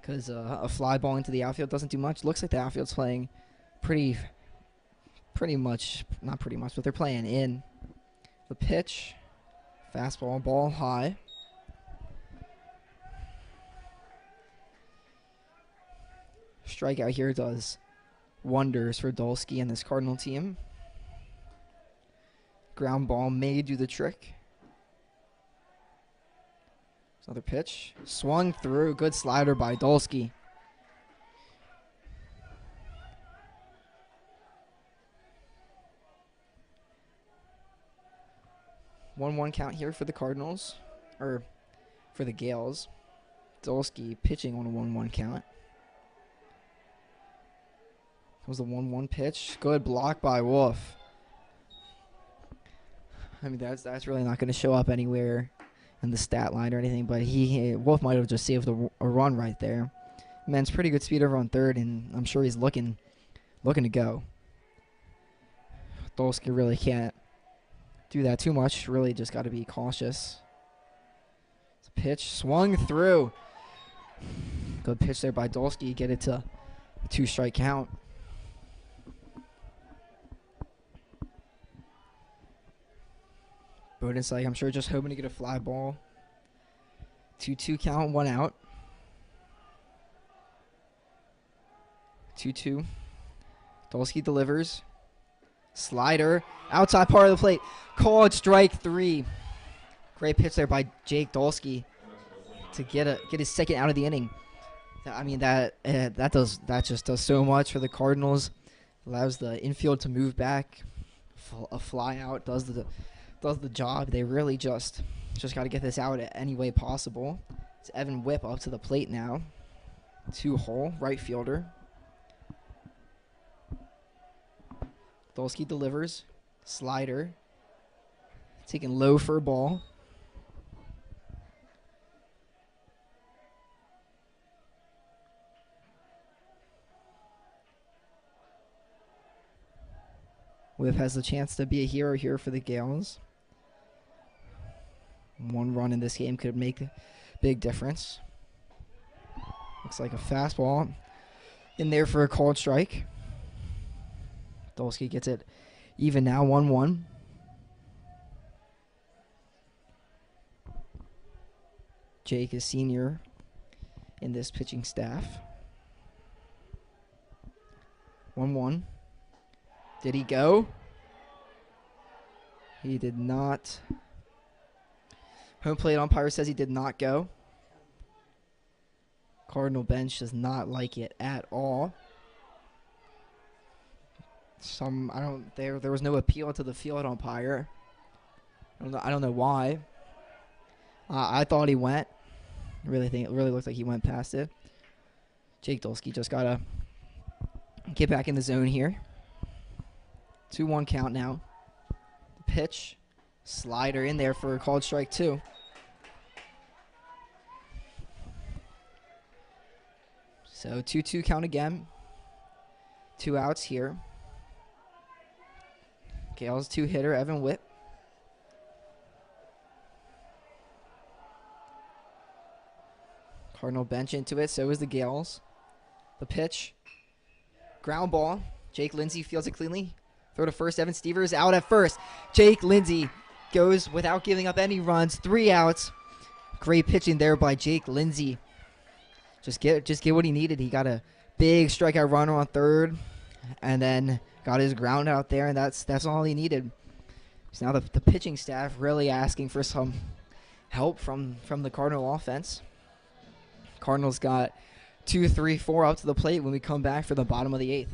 because a fly ball into the outfield doesn't do much. Looks like the outfield's playing pretty much, not pretty much, but they're playing in. The pitch, fastball, ball high. Strikeout here does wonders for Dolsky and this Cardinal team. Ground ball may do the trick. Another pitch. Swung through. Good slider by Dolsky. One count here for the Cardinals. Or for the Gales. Dolsky pitching on a 1-1 count. That was the 1-1 pitch. Good block by Wolf. I mean, that's really not going to show up anywhere in the stat line or anything, but Wolf might have just saved a run right there. Man's pretty good speed over on third, and I'm sure he's looking to go. Dolsky really can't do that too much. Really just got to be cautious. It's a pitch swung through. Good pitch there by Dolsky. Get it to a 2-strike count. Boden's like, I'm sure just hoping to get a fly ball. 2-2 count, 1 out. 2-2. Dolsky delivers. Slider. Outside part of the plate. Called strike 3. Great pitch there by Jake Dolsky to get his second out of the inning. I mean, that just does so much for the Cardinals. Allows the infield to move back. A fly out does the job. They really just got to get this out any way possible. It's Evan Whip up to the plate now. 2-hole, right fielder. Dolsky delivers. Slider. Taken low for a ball. Whip has the chance to be a hero here for the Gales. 1 run in this game could make a big difference. Looks like a fastball in there for a called strike. Dolsky gets it even now, 1-1. Jake is senior in this pitching staff. 1-1. Did he go? He did not. Home plate umpire says he did not go. Cardinal bench does not like it at all. There was no appeal to the field umpire. I don't know why. I thought he went. It really looks like he went past it. Jake Dolsky just gotta get back in the zone here. 2-1 count now. The pitch. Slider in there for a called strike 2. So 2-2 count again. 2 outs here. Gales 2-hitter Evan Whip. Cardinal bench into it. So is the Gales. The pitch. Ground ball. Jake Lindsay fields it cleanly. Throw to first. Evan Stevers out at first. Jake Lindsay goes without giving up any runs. 3 outs. Great pitching there by Jake Lindsay. Just get what he needed. He got a big strikeout runner on third, and then got his ground out there, and that's all he needed. So now the pitching staff really asking for some help from the Cardinal offense. Cardinals got 2, 3, 4 up to the plate when we come back for the bottom of the 8th.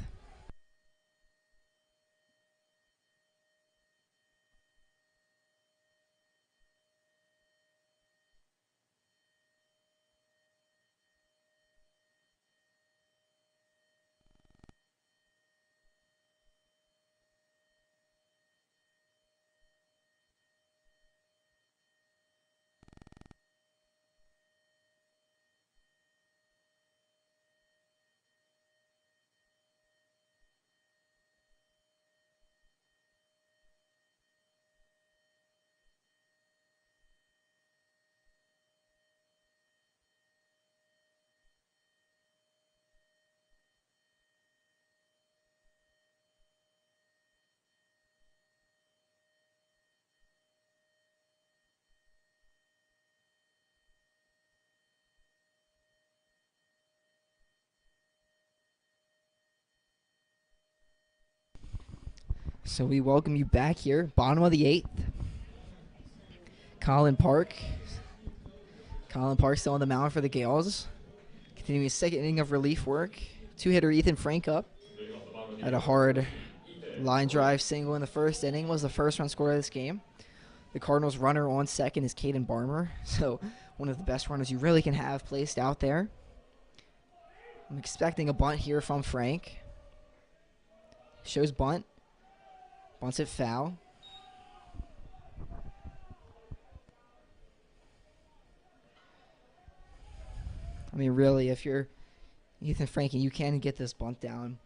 So we welcome you back here, bottom of the 8th. Colin Park still on the mound for the Gales. Continuing his second inning of relief work. 2-hitter Ethan Frank up. Had a hard line drive single in the first inning. Was the first run scored of this game. The Cardinals runner on second is Caden Barmer. So one of the best runners you really can have placed out there. I'm expecting a bunt here from Frank. Shows bunt. Bunts it foul. I mean, really, if you're Ethan Frank and you can get this bunt down,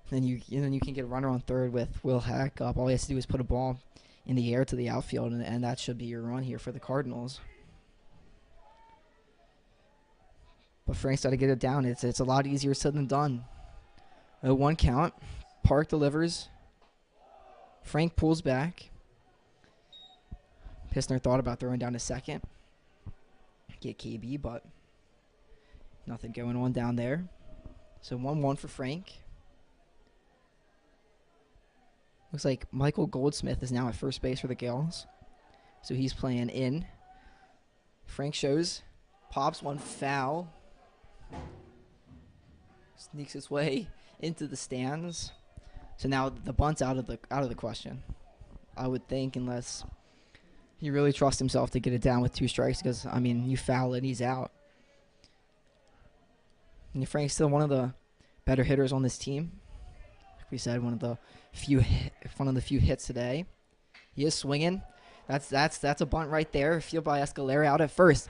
then you can get a runner on third with Will Hack up. All he has to do is put a ball in the air to the outfield, and that should be your run here for the Cardinals. But Frank's got to get it down. It's a lot easier said than done. A 1 count. Park delivers. Frank pulls back. Pistner thought about throwing down to second. Get KB, but nothing going on down there. So 1-1 for Frank. Looks like Michael Goldsmith is now at first base for the Gales. So he's playing in. Frank shows. Pops one foul. Sneaks his way into the stands. So now the bunt's out of the question, I would think, unless he really trusts himself to get it down with 2 strikes. Because I mean, you foul it, he's out. And Frank's still one of the better hitters on this team. Like we said, one of the few hits today. He is swinging. That's a bunt right there. Field by Escalera out at first.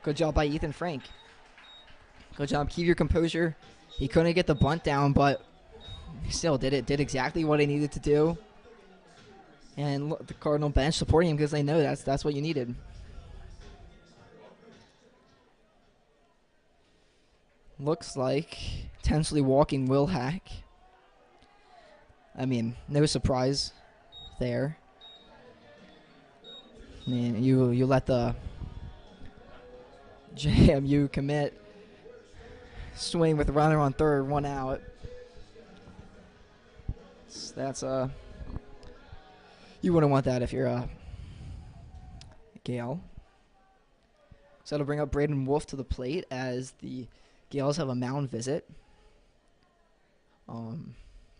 Good job by Ethan Frank. Good job. Keep your composure. He couldn't get the bunt down, but he still did it. Did exactly what he needed to do. And look, the Cardinal bench supporting him because they know that's what you needed. Looks like potentially walking Will Hack. I mean, no surprise there. I mean, you let the JMU commit swing with the runner on third, 1 out. So that's you wouldn't want that if you're a Gale. So that'll bring up Braden Wolf to the plate as the Gales have a mound visit.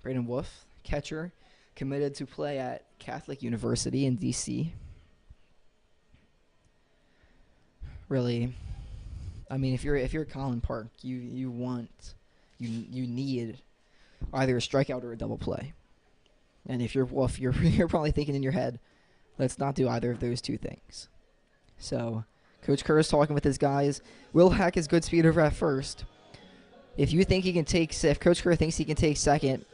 Braden Wolf, catcher, committed to play at Catholic University in D.C. Really, I mean, if you're Colin Park, you need either a strikeout or a double play. And if you're Wolf, you're probably thinking in your head, let's not do either of those 2 things. So Coach Kerr is talking with his guys. Will Hack is good speed over at first. If Coach Kerr thinks he can take second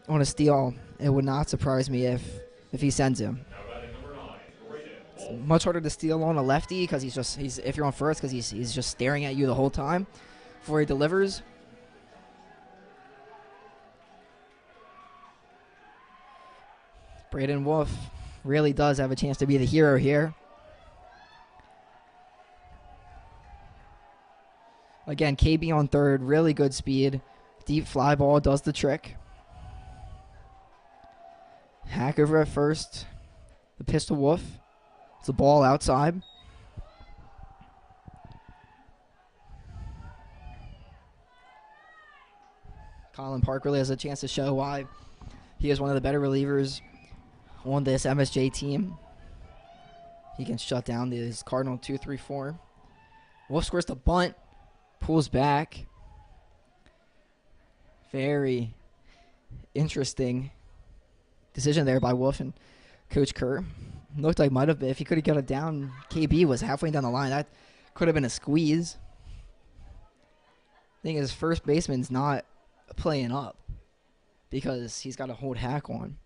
on a steal, it would not surprise me if he sends him. much harder to steal on a lefty because he's if you're on first because he's just staring at you the whole time before he delivers. Braden Wolf really does have a chance to be the hero here. Again, KB on third, really good speed. Deep fly ball does the trick. Hack over at first. The pitch to Wolf. It's a ball outside. Colin Park really has a chance to show why he is one of the better relievers on this MSJ team. He can shut down these Cardinal 2-3-4. Wolf scores the bunt. Pulls back. Very interesting decision there by Wolf and Coach Kerr. Looked like might have been, if he could have got it down, KB was halfway down the line. That could have been a squeeze. Thing is, first baseman's not playing up because he's got to hold Hack on.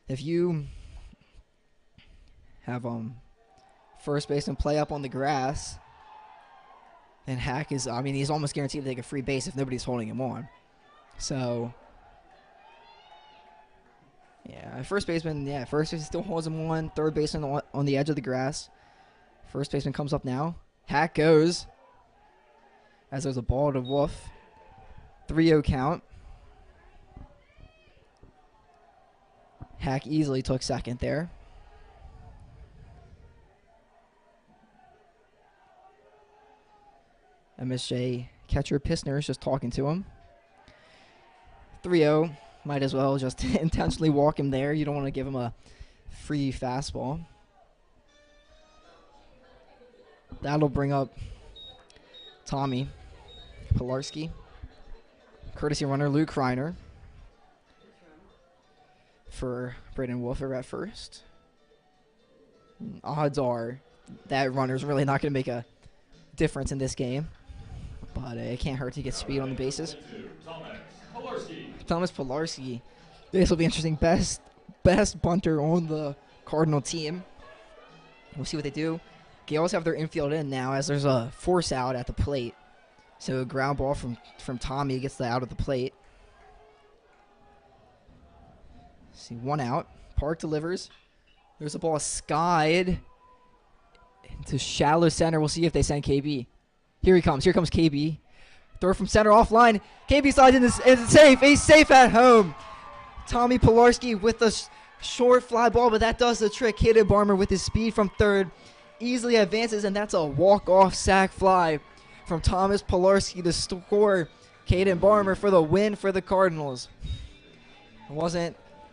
If you have first baseman play up on the grass, then Hack is, I mean, he's almost guaranteed to take a free base if nobody's holding him on. So, yeah, first baseman still holds him on. Third baseman on the edge of the grass. First baseman comes up now. Hack goes as there's a ball to Wolf. 3-0 count. Hack easily took second there. MSJ catcher Pissner is just talking to him. 3-0. Might as well just intentionally walk him there. You don't want to give him a free fastball. That'll bring up Tommy Pilarski. Courtesy runner Luke Reiner for Braden Wolfer at first. Odds are that runner's really not going to make a difference in this game, but it can't hurt to get speed on the bases. Thomas Pilarski. This will be interesting. Best bunter on the Cardinal team. We'll see what they do. Gales have their infield in now as there's a force out at the plate. So a ground ball from Tommy gets the out of the plate. See, one out. Park delivers. There's a ball skied into shallow center. We'll see if they send KB. Here he comes. Here comes KB. Throw from center offline. KB slides in. It's safe. He's safe at home. Tommy Pilarski with the short fly ball, but that does the trick. Caden Barmer with his speed from third easily advances, and that's a walk-off sac fly from Thomas Pilarski to score. Caden Barmer for the win for the Cardinals. It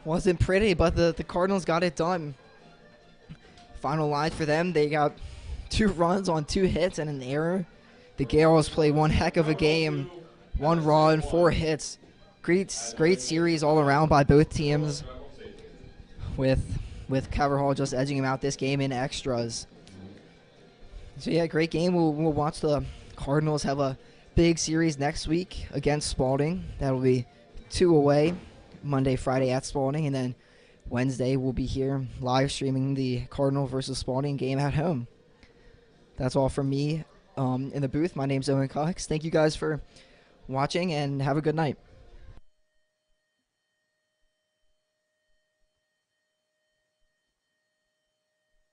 wasn't pretty, but the Cardinals got it done. Final line for them, they got 2 runs on 2 hits and an error. The Gales played one heck of a game. 1 run, 4 hits. Great series all around by both teams, with Coverhall just edging him out this game in extras. So yeah, great game. We'll watch the Cardinals have a big series next week against Spalding. That'll be 2 away. Monday, Friday at Spalding, and then Wednesday we'll be here live streaming the Cardinal versus Spalding game at home. That's all from me in the booth. My name's Owen Cox. Thank you guys for watching, and have a good night.